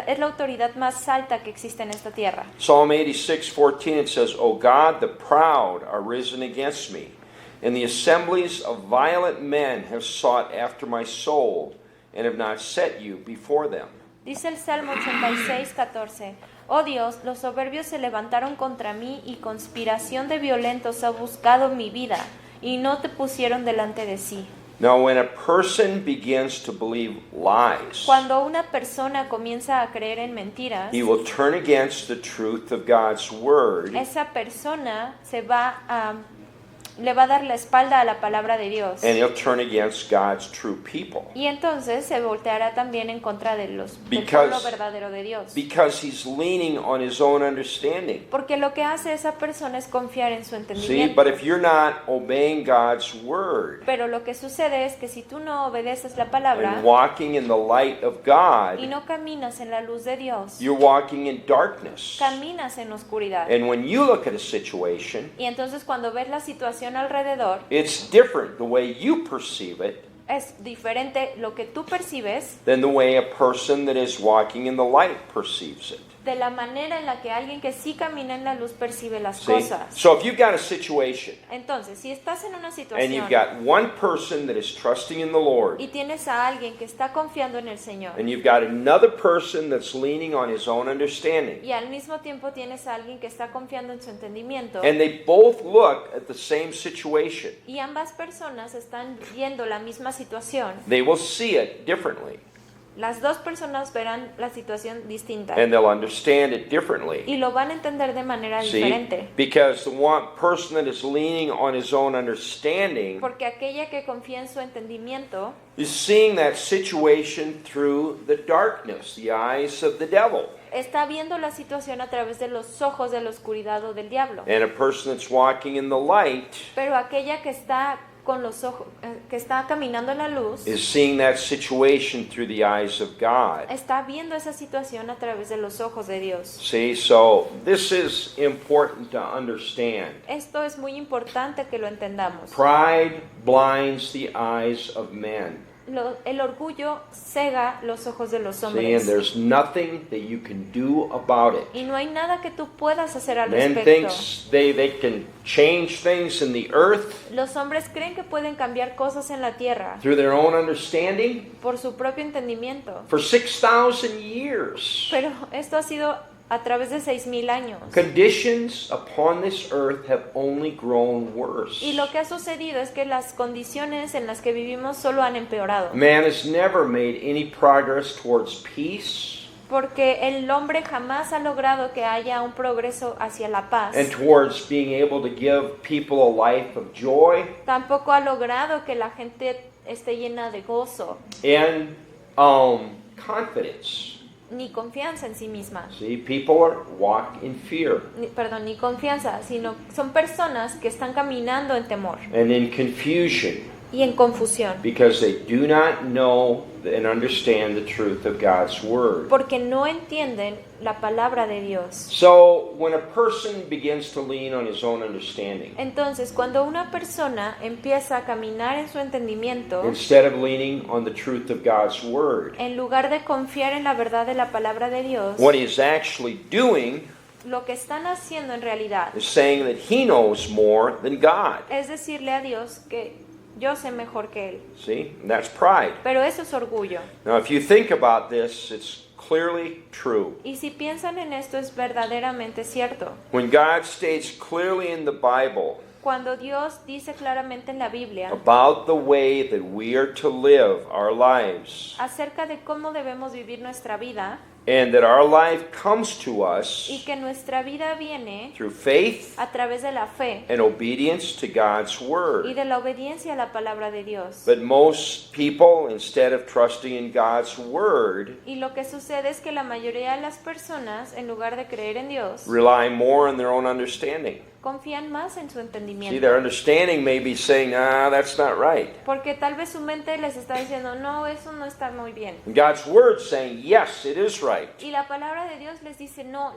[SPEAKER 2] es la autoridad más alta que existe en esta tierra.
[SPEAKER 1] Psalm 86:14, it says, O God, the proud are risen against me, and the assemblies of violent men have sought after my soul, and have not set you before them.
[SPEAKER 2] Dice el Salmo 86:14. Oh Dios, los soberbios se levantaron contra mí y conspiración de violentos ha buscado mi vida y no te pusieron delante de sí.
[SPEAKER 1] Now, when a person begins to believe lies,
[SPEAKER 2] Cuando una persona comienza a creer en mentiras,
[SPEAKER 1] he will turn against the truth of God's word,
[SPEAKER 2] esa persona le va a dar la espalda a la palabra de Dios.
[SPEAKER 1] and he'll turn against God's true people.
[SPEAKER 2] Y entonces se volteará también en contra del
[SPEAKER 1] Because-
[SPEAKER 2] pueblo verdadero de Dios.
[SPEAKER 1] Because he's leaning on his own understanding.
[SPEAKER 2] Porque lo que hace esa persona es confiar en su
[SPEAKER 1] See,
[SPEAKER 2] entendimiento.
[SPEAKER 1] but if you're not obeying God's word
[SPEAKER 2] Pero lo que sucede es que si tú no obedeces la palabra
[SPEAKER 1] and walking in the light of
[SPEAKER 2] y
[SPEAKER 1] God,
[SPEAKER 2] no caminas en la luz de Dios,
[SPEAKER 1] you're walking in darkness.
[SPEAKER 2] caminas en oscuridad.
[SPEAKER 1] And when you look at a situation,
[SPEAKER 2] Y entonces cuando ves la situación alrededor,
[SPEAKER 1] it's different the way you perceive it
[SPEAKER 2] es diferente lo que tú percibes
[SPEAKER 1] than the way a person that is walking in the light perceives it.
[SPEAKER 2] de la manera en la que alguien que sí camina en la luz percibe las
[SPEAKER 1] See?
[SPEAKER 2] cosas.
[SPEAKER 1] So if you've got a situation
[SPEAKER 2] Entonces, si estás en una
[SPEAKER 1] and
[SPEAKER 2] situación
[SPEAKER 1] you've got one person that is trusting in the Lord,
[SPEAKER 2] y tienes a alguien que está confiando en el Señor,
[SPEAKER 1] and you've got another person that's leaning on his own understanding,
[SPEAKER 2] y al mismo tiempo tienes a alguien que está confiando en su entendimiento,
[SPEAKER 1] and they both look at the same situation,
[SPEAKER 2] y ambas personas están viendo la misma situación,
[SPEAKER 1] they will see it differently,
[SPEAKER 2] las dos personas verán la situación distinta
[SPEAKER 1] and they'll understand it differently.
[SPEAKER 2] y lo van a entender de manera
[SPEAKER 1] See?
[SPEAKER 2] diferente.
[SPEAKER 1] Because the one person that is leaning on his own understanding
[SPEAKER 2] Porque aquella que confía en su entendimiento
[SPEAKER 1] is seeing that situation through the darkness, the eyes of the devil.
[SPEAKER 2] está viendo la situación a través de los ojos de la oscuridad o del diablo.
[SPEAKER 1] And a person that's walking in the light
[SPEAKER 2] Pero aquella que está con los ojos, que está caminando en la luz,
[SPEAKER 1] is seeing that situation through the eyes of God.
[SPEAKER 2] está viendo esa situación a través de los ojos de Dios.
[SPEAKER 1] See, so this is important to understand.
[SPEAKER 2] Esto es muy importante que lo entendamos.
[SPEAKER 1] Pride blinds the eyes of men.
[SPEAKER 2] El orgullo cega los ojos de los
[SPEAKER 1] See, and
[SPEAKER 2] hombres.
[SPEAKER 1] there's nothing that you can do about it.
[SPEAKER 2] Y no hay nada que tú puedas hacer al
[SPEAKER 1] Men
[SPEAKER 2] respecto.
[SPEAKER 1] thinks they can change things in the earth
[SPEAKER 2] Los hombres creen que pueden cambiar cosas en la tierra
[SPEAKER 1] through their own understanding
[SPEAKER 2] por su propio entendimiento.
[SPEAKER 1] for 6,000 years.
[SPEAKER 2] Pero esto ha sido a través de 6,000 años.
[SPEAKER 1] Conditions upon this earth have only grown worse.
[SPEAKER 2] Y lo que ha sucedido es que las condiciones en las que vivimos solo han empeorado.
[SPEAKER 1] Man has never made any progress towards peace
[SPEAKER 2] Porque el hombre jamás ha logrado que haya un progreso hacia la paz.
[SPEAKER 1] and towards being able to give people a life of joy
[SPEAKER 2] Tampoco ha logrado que la gente esté llena de gozo
[SPEAKER 1] and confidence.
[SPEAKER 2] ni confianza en sí misma.
[SPEAKER 1] See, people walk in fear
[SPEAKER 2] Ni confianza, sino son personas que están caminando en temor
[SPEAKER 1] and in confusion.
[SPEAKER 2] y en confusión,
[SPEAKER 1] because they do not know and understand the truth of God's word.
[SPEAKER 2] porque no entienden la palabra de Dios.
[SPEAKER 1] So when a person begins to lean on his own understanding,
[SPEAKER 2] Entonces, cuando una persona empieza a caminar en su entendimiento,
[SPEAKER 1] instead of leaning on the truth of God's word,
[SPEAKER 2] en lugar de confiar en la verdad de la palabra de Dios,
[SPEAKER 1] what he is actually doing
[SPEAKER 2] lo que están haciendo en realidad
[SPEAKER 1] is saying that he knows more than God.
[SPEAKER 2] es decirle a Dios que yo sé mejor que Él.
[SPEAKER 1] See? And that's pride.
[SPEAKER 2] Pero eso es orgullo.
[SPEAKER 1] Now, if you think about this, it's clearly true.
[SPEAKER 2] Y si piensan en esto, es verdaderamente cierto.
[SPEAKER 1] When God states clearly in the Bible
[SPEAKER 2] Cuando Dios dice claramente en la Biblia
[SPEAKER 1] about the way that we are to live our lives,
[SPEAKER 2] acerca de cómo debemos vivir nuestra vida
[SPEAKER 1] and that our life comes to us
[SPEAKER 2] y que nuestra vida viene
[SPEAKER 1] through faith
[SPEAKER 2] a través de la fe
[SPEAKER 1] and obedience to God's
[SPEAKER 2] y
[SPEAKER 1] word.
[SPEAKER 2] de la obediencia a la palabra de Dios.
[SPEAKER 1] But most people, instead of trusting in God's word,
[SPEAKER 2] Y lo que sucede es que la mayoría de las personas, en lugar de creer en Dios,
[SPEAKER 1] rely more on their own understanding.
[SPEAKER 2] confían más en su
[SPEAKER 1] See,
[SPEAKER 2] entendimiento.
[SPEAKER 1] their understanding may be saying, that's not right.
[SPEAKER 2] Porque tal vez su mente les está diciendo, no, eso no está muy bien.
[SPEAKER 1] And God's word saying, yes, it is right.
[SPEAKER 2] Y la palabra de Dios les dice, no,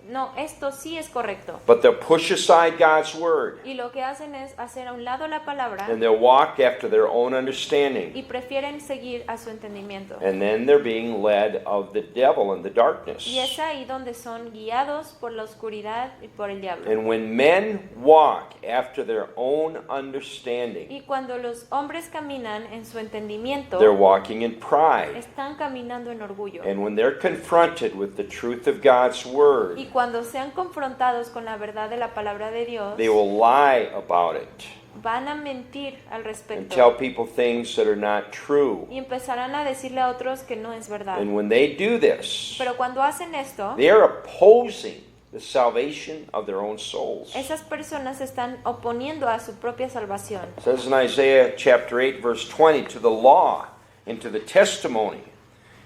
[SPEAKER 2] no, esto sí es correcto.
[SPEAKER 1] But they'll push aside God's word,
[SPEAKER 2] Y lo que hacen es hacer a un lado la palabra
[SPEAKER 1] and they'll walk after their own understanding.
[SPEAKER 2] y prefieren seguir a su entendimiento.
[SPEAKER 1] And then they're being led of the devil and the darkness.
[SPEAKER 2] Y es ahí donde son guiados por la oscuridad y por el diablo.
[SPEAKER 1] And when men walk after their own understanding,
[SPEAKER 2] Y cuando los hombres caminan en su entendimiento,
[SPEAKER 1] they're walking in pride.
[SPEAKER 2] están caminando en orgullo.
[SPEAKER 1] And when they're confronted with the truth of God's word,
[SPEAKER 2] Y cuando sean confrontados con la verdad de la palabra de Dios,
[SPEAKER 1] they will lie about it
[SPEAKER 2] van a mentir al
[SPEAKER 1] and
[SPEAKER 2] respecto.
[SPEAKER 1] tell people things that are not true.
[SPEAKER 2] Y empezarán a decirle a otros que no es verdad.
[SPEAKER 1] And when they do this,
[SPEAKER 2] Pero cuando hacen esto,
[SPEAKER 1] they are opposing the salvation of their own souls.
[SPEAKER 2] esas personas se están oponiendo a su propia salvación.
[SPEAKER 1] It says in Isaiah chapter 8 verse 20, to the law and to the testimony,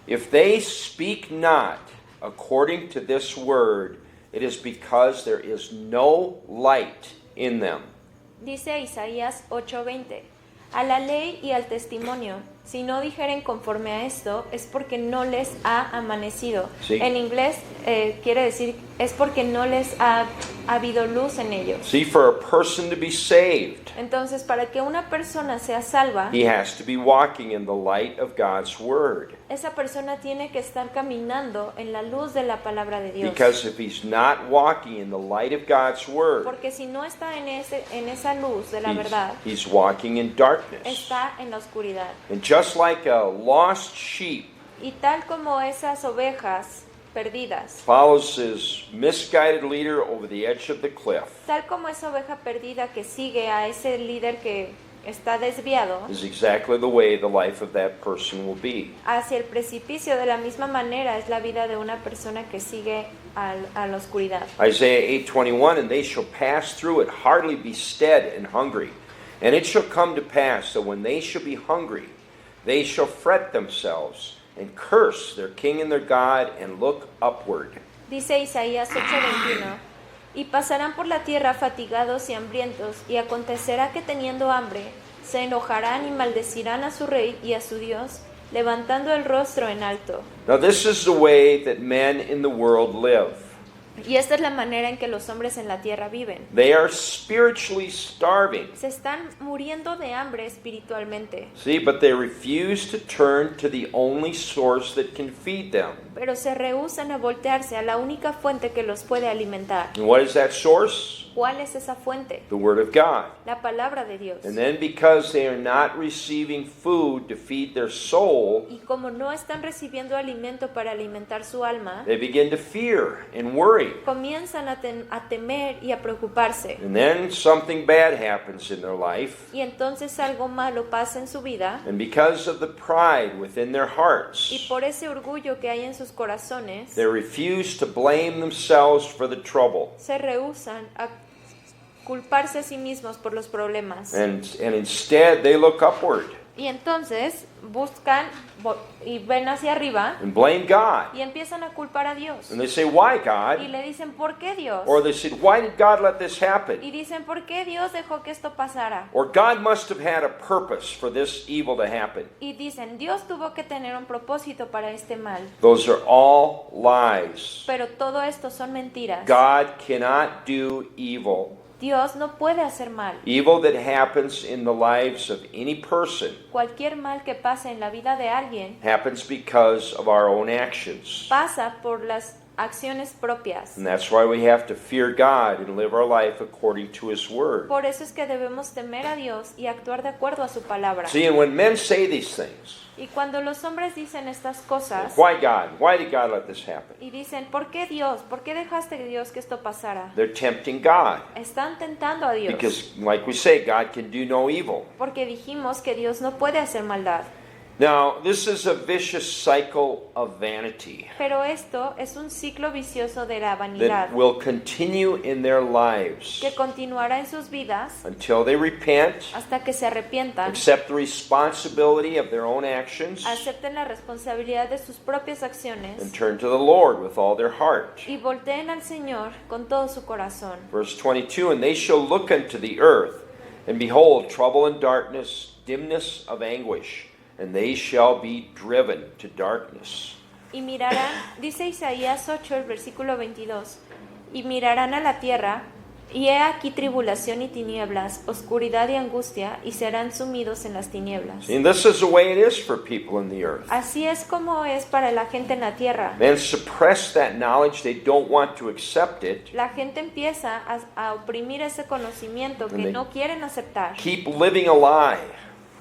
[SPEAKER 1] if they speak not according to this word, it is because there is no light in them.
[SPEAKER 2] Dice Isaías 8:20, a la ley y al testimonio, si no dijeren conforme a esto, es porque no les ha amanecido.
[SPEAKER 1] Sí.
[SPEAKER 2] En inglés quiere decir, es porque no les ha habido luz en ellos.
[SPEAKER 1] See, for a person to be saved,
[SPEAKER 2] Entonces, para que una persona sea salva,
[SPEAKER 1] he has to be walking in the light of God's word.
[SPEAKER 2] esa persona tiene que estar caminando en la luz de la palabra de Dios.
[SPEAKER 1] Because if he's not walking in the light of God's word,
[SPEAKER 2] Porque si no está en esa luz de la verdad,
[SPEAKER 1] he's walking in darkness.
[SPEAKER 2] está en la oscuridad.
[SPEAKER 1] And just like a lost sheep
[SPEAKER 2] Y tal como esas ovejas perdidas,
[SPEAKER 1] follows his misguided leader over the edge of the cliff,
[SPEAKER 2] tal como esa oveja perdida que sigue a ese líder que está desviado
[SPEAKER 1] is exactly the way the life of that person will be.
[SPEAKER 2] hacia el precipicio, de la misma manera es la vida de una persona que sigue a la oscuridad.
[SPEAKER 1] Isaiah 8:21, and they shall pass through it, hardly be stead and hungry. And it shall come to pass that when they shall be hungry, they shall fret themselves and curse their king and their God and look upward.
[SPEAKER 2] Dice Isaías 8:21, y pasarán por la tierra fatigados y hambrientos, y acontecerá que teniendo hambre, se enojarán y maldecirán a su rey y a su Dios, levantando el rostro en alto.
[SPEAKER 1] Now this is the way that men in the world live.
[SPEAKER 2] Y esta es la manera en que los hombres en la tierra viven.
[SPEAKER 1] They are spiritually starving.
[SPEAKER 2] Se están muriendo de hambre espiritualmente,
[SPEAKER 1] See, but they refuse to turn to the only source that can feed them.
[SPEAKER 2] pero se rehúsan a voltearse a la única fuente que los puede alimentar.
[SPEAKER 1] And what is that source?
[SPEAKER 2] ¿Cuál es esa fuente?
[SPEAKER 1] The Word of God.
[SPEAKER 2] La palabra de Dios.
[SPEAKER 1] And then because they are not receiving food to feed their soul,
[SPEAKER 2] Y como no están recibiendo alimento para alimentar su alma,
[SPEAKER 1] they begin to fear and worry.
[SPEAKER 2] comienzan a temer y a preocuparse.
[SPEAKER 1] And then something bad happens in their life.
[SPEAKER 2] Y entonces algo malo pasa en su vida,
[SPEAKER 1] And because of the pride within their
[SPEAKER 2] y
[SPEAKER 1] hearts,
[SPEAKER 2] por ese orgullo que hay en sus corazones,
[SPEAKER 1] they refuse to blame themselves for the trouble.
[SPEAKER 2] se rehúsan a culparse a sí mismos por los problemas.
[SPEAKER 1] And instead they look upward.
[SPEAKER 2] Y entonces buscan y ven hacia arriba
[SPEAKER 1] and blame God.
[SPEAKER 2] y empiezan a culpar a Dios.
[SPEAKER 1] And they say, why,
[SPEAKER 2] Y
[SPEAKER 1] God?
[SPEAKER 2] le dicen, ¿por qué Dios?
[SPEAKER 1] Or they said, why did God let this
[SPEAKER 2] Y
[SPEAKER 1] happen?
[SPEAKER 2] dicen, ¿por qué Dios dejó que esto pasara?
[SPEAKER 1] Or God must have had a purpose for this evil to happen.
[SPEAKER 2] Y dicen, Dios tuvo que tener un propósito para este mal.
[SPEAKER 1] Those are all lies.
[SPEAKER 2] Pero todo esto son mentiras.
[SPEAKER 1] God cannot do evil.
[SPEAKER 2] Dios no puede hacer mal.
[SPEAKER 1] Evil that happens in the lives of any person
[SPEAKER 2] Cualquier mal que pase en la vida de alguien
[SPEAKER 1] happens because of our own actions.
[SPEAKER 2] pasa por las acciones propias.
[SPEAKER 1] And that's why we have to fear God and live our life according to His Word.
[SPEAKER 2] Por eso es que debemos temer a Dios y actuar de acuerdo a su palabra.
[SPEAKER 1] See, and when men say these things,
[SPEAKER 2] Y cuando los hombres dicen estas cosas
[SPEAKER 1] why God? Why did God let this happen?
[SPEAKER 2] y dicen, ¿por qué Dios? ¿Por qué dejaste Dios que esto pasara?
[SPEAKER 1] They're tempting God.
[SPEAKER 2] Están tentando a Dios.
[SPEAKER 1] Because, like we say, God can do no evil.
[SPEAKER 2] Porque dijimos que Dios no puede hacer maldad.
[SPEAKER 1] Now, this is a vicious cycle of vanity
[SPEAKER 2] Pero esto es un ciclo vicioso de la vanidad
[SPEAKER 1] that will continue in their lives
[SPEAKER 2] que continuará en sus vidas
[SPEAKER 1] until they repent,
[SPEAKER 2] hasta que se arrepientan,
[SPEAKER 1] accept the responsibility of their own actions,
[SPEAKER 2] acepten la responsabilidad de sus propias acciones
[SPEAKER 1] and turn to the Lord with all their heart.
[SPEAKER 2] y volteen al Señor con todo su corazón.
[SPEAKER 1] Verse 22, and they shall look unto the earth, and behold trouble and darkness, dimness of anguish, and they shall be driven to darkness.
[SPEAKER 2] Y mirarán, dice Isaías 8, el versículo 22, y mirarán a la tierra, y he aquí tribulación y tinieblas, oscuridad y angustia, y serán sumidos en las tinieblas.
[SPEAKER 1] And this is the way it is for people in the earth.
[SPEAKER 2] Así es como es para la gente en la tierra.
[SPEAKER 1] Men suppress that knowledge, they don't want to accept it.
[SPEAKER 2] La gente empieza a oprimir ese conocimiento que no quieren aceptar
[SPEAKER 1] Keep living a lie.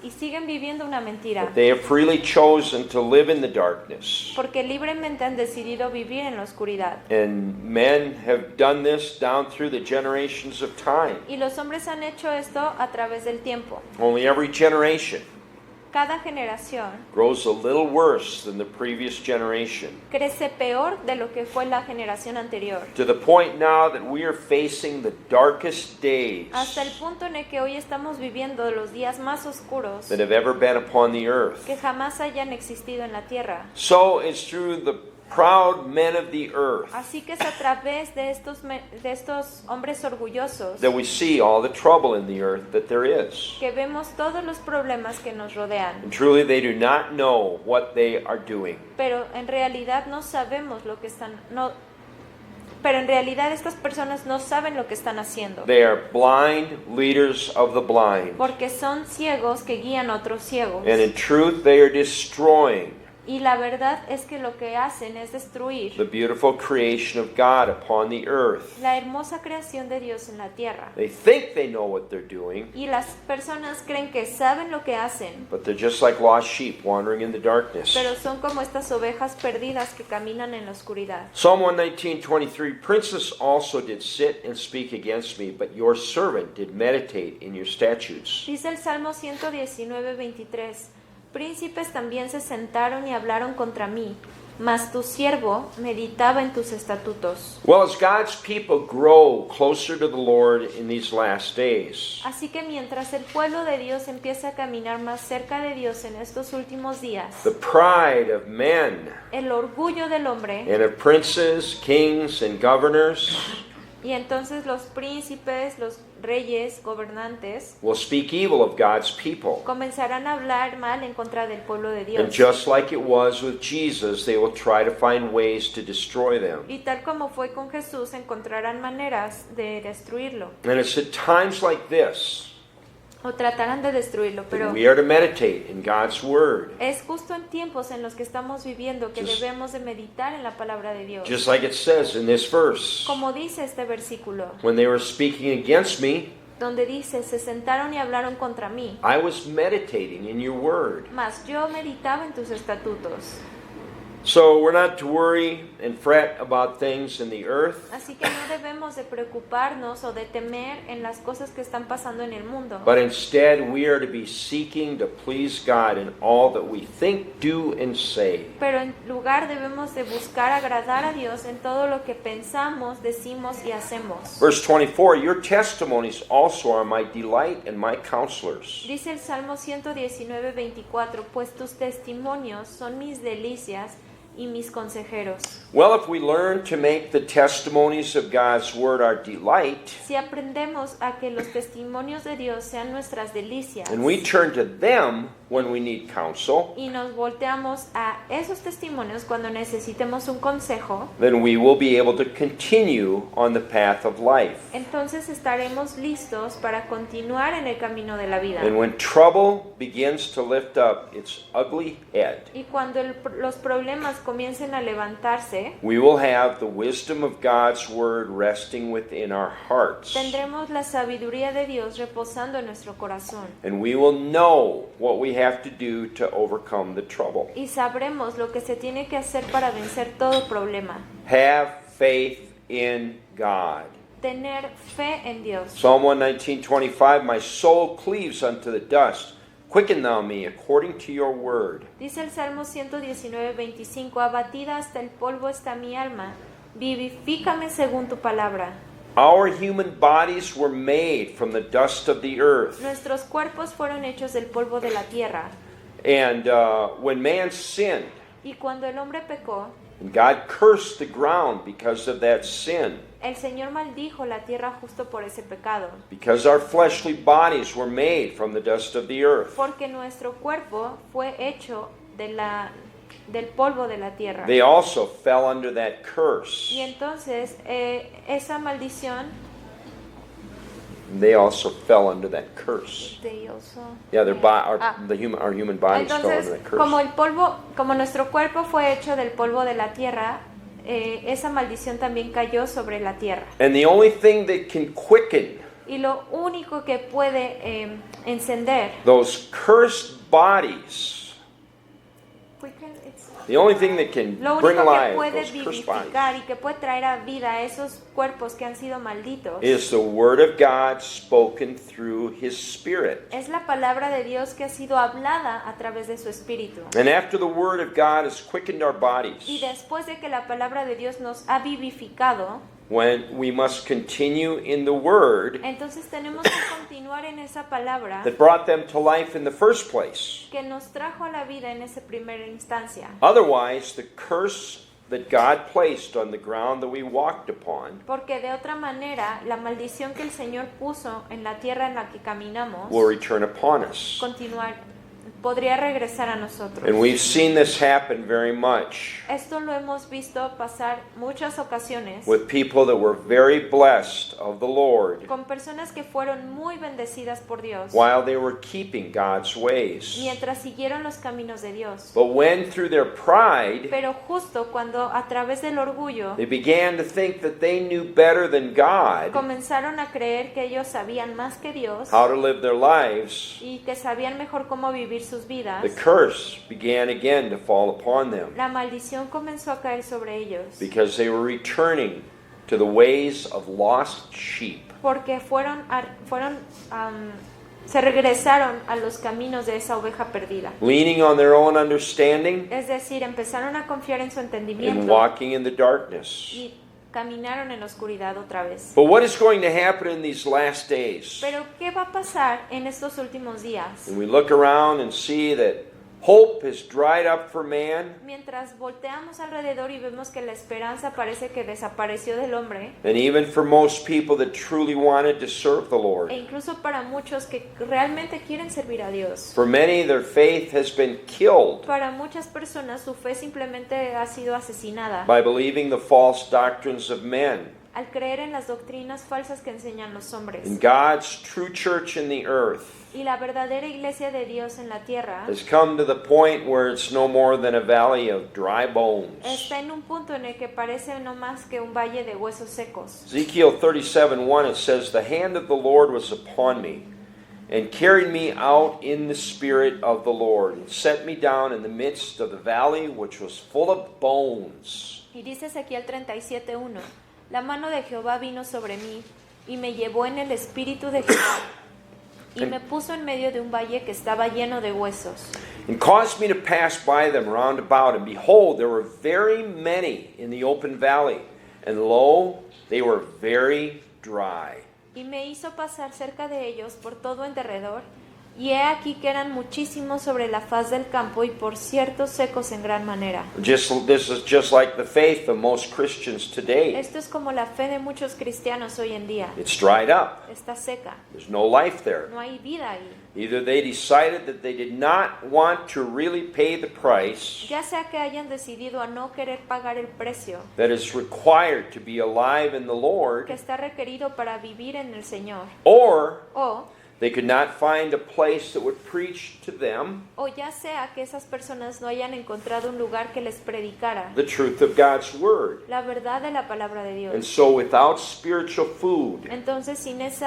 [SPEAKER 2] y siguen viviendo una mentira
[SPEAKER 1] They have freely chosen to live in the darkness.
[SPEAKER 2] porque libremente han decidido vivir en la oscuridad.
[SPEAKER 1] And men have done this down through the generations of time.
[SPEAKER 2] Y los hombres han hecho esto a través del tiempo.
[SPEAKER 1] Only every generation
[SPEAKER 2] Cada generación
[SPEAKER 1] grows a little worse than the previous generation.
[SPEAKER 2] crece peor de lo que fue la generación anterior.
[SPEAKER 1] To the point now that we are facing the darkest days
[SPEAKER 2] Hasta el punto en el que hoy estamos viviendo los días más oscuros
[SPEAKER 1] that have ever been upon the earth.
[SPEAKER 2] que jamás hayan existido en la tierra.
[SPEAKER 1] So it's through the proud men of the earth
[SPEAKER 2] Así que es a través de estos hombres orgullosos
[SPEAKER 1] that we see all the trouble in the earth that there is.
[SPEAKER 2] que vemos todos los problemas que nos rodean.
[SPEAKER 1] And truly they do not know what they are doing.
[SPEAKER 2] Pero en realidad no sabemos lo que pero en realidad estas personas no saben lo que están haciendo.
[SPEAKER 1] They are blind leaders of the blind.
[SPEAKER 2] Porque son ciegos que guían a otros ciegos.
[SPEAKER 1] And in truth they are destroying
[SPEAKER 2] Y la verdad es que lo que hacen es destruir
[SPEAKER 1] the beautiful creation of God upon the earth.
[SPEAKER 2] la hermosa creación de Dios en la tierra.
[SPEAKER 1] They think they know what they're doing,
[SPEAKER 2] Y las personas creen que saben lo que hacen,
[SPEAKER 1] but they're just like lost sheep wandering in the darkness.
[SPEAKER 2] pero son como estas ovejas perdidas que caminan en la oscuridad.
[SPEAKER 1] Psalm 119:23, Princes also did sit and speak against me, but your servant did meditate in your statutes.
[SPEAKER 2] Dice el Salmo 119:23, príncipes también se sentaron y hablaron contra mí, mas tu siervo meditaba en tus estatutos.
[SPEAKER 1] Well, as God's people grow closer to the Lord in these last days,
[SPEAKER 2] Así que mientras el pueblo de Dios empieza a caminar más cerca de Dios en estos últimos días,
[SPEAKER 1] the pride of men
[SPEAKER 2] el orgullo del hombre,
[SPEAKER 1] and of princes, kings, and governors
[SPEAKER 2] y entonces los príncipes, los reyes, gobernantes,
[SPEAKER 1] will speak evil of God's people.
[SPEAKER 2] comenzarán a hablar mal en contra del pueblo de
[SPEAKER 1] And
[SPEAKER 2] Dios.
[SPEAKER 1] just like it was with Jesus, they will try to find ways to destroy them.
[SPEAKER 2] Y tal como fue con Jesús, encontrarán maneras de destruirlo,
[SPEAKER 1] And it's at times like this
[SPEAKER 2] o tratarán de destruirlo, pero
[SPEAKER 1] that we are to meditate in God's Word.
[SPEAKER 2] es justo en tiempos en los que estamos viviendo que
[SPEAKER 1] Just-
[SPEAKER 2] debemos de meditar en la palabra de Dios.
[SPEAKER 1] Just like it says in this verse,
[SPEAKER 2] Como dice este versículo,
[SPEAKER 1] when they were speaking against me,
[SPEAKER 2] donde dice, se sentaron y hablaron contra mí,
[SPEAKER 1] I was meditating in your Word.
[SPEAKER 2] mas yo meditaba en tus estatutos.
[SPEAKER 1] So we're not to worry and fret about things in the earth,
[SPEAKER 2] Así que no debemos de preocuparnos o de temer en las cosas que están pasando en el mundo.
[SPEAKER 1] but instead we are to be seeking to please God in all that we think, do, and say.
[SPEAKER 2] Pero en lugar debemos de buscar agradar a Dios en todo lo que pensamos, decimos y hacemos.
[SPEAKER 1] Verse 24, your testimonies also are my delight and my counselors.
[SPEAKER 2] Dice el Salmo 119:24, pues tus testimonios son mis delicias y mis consejeros.
[SPEAKER 1] Well, if we learn to make the testimonies of God's word our delight,
[SPEAKER 2] Si aprendemos a que los testimonios de Dios sean nuestras delicias
[SPEAKER 1] and we turn to them when we need counsel,
[SPEAKER 2] y nos volteamos a esos testimonios cuando necesitemos un consejo,
[SPEAKER 1] then we will be able to continue on the path of life.
[SPEAKER 2] entonces estaremos listos para continuar en el camino de la vida.
[SPEAKER 1] And when trouble begins to lift up its ugly head,
[SPEAKER 2] Y cuando los problemas comiencen a levantarse,
[SPEAKER 1] we will have the wisdom of God's word resting within our hearts.
[SPEAKER 2] tendremos la sabiduría de Dios reposando en nuestro corazón.
[SPEAKER 1] And we will know what we have to do to overcome the trouble.
[SPEAKER 2] Y sabremos lo que se tiene que hacer para vencer todo problema.
[SPEAKER 1] Have faith in God.
[SPEAKER 2] Tener fe en Dios.
[SPEAKER 1] Psalm 119:25, my soul cleaves unto the dust. Quicken thou me according to your word.
[SPEAKER 2] Dice el Salmo 119:25, abatida hasta el polvo está mi alma, vivifícame según tu palabra.
[SPEAKER 1] Our human bodies were made from the dust of the earth.
[SPEAKER 2] Nuestros cuerpos fueron hechos del polvo de la tierra.
[SPEAKER 1] And when man sinned,
[SPEAKER 2] Y cuando el hombre pecó,
[SPEAKER 1] and God cursed the ground because of that sin,
[SPEAKER 2] el Señor maldijo la tierra justo por ese pecado.
[SPEAKER 1] because our fleshly bodies were made from the dust of the earth.
[SPEAKER 2] Porque nuestro cuerpo fue hecho del polvo de la tierra.
[SPEAKER 1] They also fell under that curse.
[SPEAKER 2] Y entonces esa maldición,
[SPEAKER 1] They also fell under that curse.
[SPEAKER 2] they also-
[SPEAKER 1] Yeah, our
[SPEAKER 2] Ah.
[SPEAKER 1] human bodies fell under
[SPEAKER 2] Entonces,
[SPEAKER 1] that curse.
[SPEAKER 2] como el polvo, como nuestro cuerpo fue hecho del polvo de la tierra, esa maldición también cayó sobre la tierra.
[SPEAKER 1] And the only thing that can quicken
[SPEAKER 2] Y lo único que puede encender,
[SPEAKER 1] those cursed bodies, the only thing that can
[SPEAKER 2] lo
[SPEAKER 1] bring
[SPEAKER 2] único que
[SPEAKER 1] alive
[SPEAKER 2] puede
[SPEAKER 1] those cursed bodies
[SPEAKER 2] vivificar y que puede traer a vida a esos cuerpos que han sido malditos,
[SPEAKER 1] is the word of God spoken through his Spirit.
[SPEAKER 2] es la palabra de Dios que ha sido hablada a través de su espíritu.
[SPEAKER 1] And after the word of God has quickened our
[SPEAKER 2] Y
[SPEAKER 1] bodies,
[SPEAKER 2] después de que la palabra de Dios nos ha vivificado,
[SPEAKER 1] when we must continue in the word
[SPEAKER 2] entonces tenemos que continuar en esa palabra
[SPEAKER 1] that brought them to life in the first place.
[SPEAKER 2] que nos trajo a la vida en esa primera instancia.
[SPEAKER 1] Otherwise, the curse that God placed on the ground that we walked upon
[SPEAKER 2] Porque de otra manera, la maldición que el Señor puso en la tierra en la que caminamos
[SPEAKER 1] will return upon us.
[SPEAKER 2] podría regresar a nosotros.
[SPEAKER 1] And we've seen this happen very much
[SPEAKER 2] Esto lo hemos visto pasar muchas ocasiones
[SPEAKER 1] with people that were very blessed of the Lord
[SPEAKER 2] con personas que fueron muy bendecidas por Dios
[SPEAKER 1] while they were keeping God's ways.
[SPEAKER 2] mientras siguieron los caminos de Dios.
[SPEAKER 1] But when through their pride
[SPEAKER 2] Pero justo cuando a través del orgullo
[SPEAKER 1] they began to think that they knew better than God
[SPEAKER 2] comenzaron a creer que ellos sabían más que Dios
[SPEAKER 1] how to live their lives,
[SPEAKER 2] y que sabían mejor cómo vivir sus vidas,
[SPEAKER 1] the curse began again to fall upon them
[SPEAKER 2] la maldición comenzó a caer sobre ellos
[SPEAKER 1] because they were returning to the ways of lost sheep.
[SPEAKER 2] porque se regresaron a los caminos de esa oveja perdida.
[SPEAKER 1] Leaning on their own understanding
[SPEAKER 2] Es decir, empezaron a confiar en su
[SPEAKER 1] and
[SPEAKER 2] entendimiento
[SPEAKER 1] walking in the darkness.
[SPEAKER 2] y caminaron en la oscuridad otra vez.
[SPEAKER 1] But what is going to happen in these last days?
[SPEAKER 2] Pero ¿qué va a pasar en estos últimos días?
[SPEAKER 1] And we look around and see that hope has dried up for man,
[SPEAKER 2] Mientras volteamos alrededor y vemos que la esperanza parece que desapareció del hombre,
[SPEAKER 1] and even for most people that truly wanted to serve the Lord.
[SPEAKER 2] e incluso para muchos que realmente quieren servir a Dios.
[SPEAKER 1] For many, their faith has been killed
[SPEAKER 2] Para muchas personas su fe simplemente ha sido asesinada
[SPEAKER 1] by believing the false doctrines of men.
[SPEAKER 2] al creer en las doctrinas falsas que enseñan los hombres.
[SPEAKER 1] And God's true church in the earth
[SPEAKER 2] Y la verdadera iglesia de Dios en la tierra
[SPEAKER 1] has come to the point where it's no more than a valley of dry bones.
[SPEAKER 2] está en un punto en el que parece no más que un valle de huesos secos.
[SPEAKER 1] Ezekiel 37:1, it says, "The hand of the Lord was upon me, and carried me out in the spirit of the Lord, and set me down in the midst of the valley, which was full of bones.
[SPEAKER 2] Y dice Ezequiel 37:1, la mano de Jehová vino sobre mí, y me llevó en el espíritu de Jehová, y me puso en medio de un valle que estaba lleno de huesos.
[SPEAKER 1] And caused me to pass by them round about, and behold, there were very many in the open valley, and lo, they were very dry.
[SPEAKER 2] Y me hizo pasar cerca de ellos por todo en derredor, y he aquí que eran muchísimos sobre la faz del campo, y por cierto secos en gran manera.
[SPEAKER 1] This is just like the faith of most Christians today.
[SPEAKER 2] Esto es como la fe de muchos cristianos hoy en día.
[SPEAKER 1] It's dried up.
[SPEAKER 2] Está seca,
[SPEAKER 1] There's no life there.
[SPEAKER 2] no hay vida ahí.
[SPEAKER 1] Either they decided that they did not want to really pay the price
[SPEAKER 2] Ya sea que hayan decidido a no querer pagar el precio
[SPEAKER 1] that is required to be alive in the
[SPEAKER 2] que
[SPEAKER 1] Lord,
[SPEAKER 2] está requerido para vivir en el Señor,
[SPEAKER 1] or
[SPEAKER 2] o
[SPEAKER 1] they could not find a place that would preach to them
[SPEAKER 2] ya sea que esas personas no hayan encontrado un lugar que les predicara
[SPEAKER 1] the truth of God's Word.
[SPEAKER 2] la verdad de la palabra de
[SPEAKER 1] And
[SPEAKER 2] Dios.
[SPEAKER 1] so without spiritual food,
[SPEAKER 2] Entonces, sin ese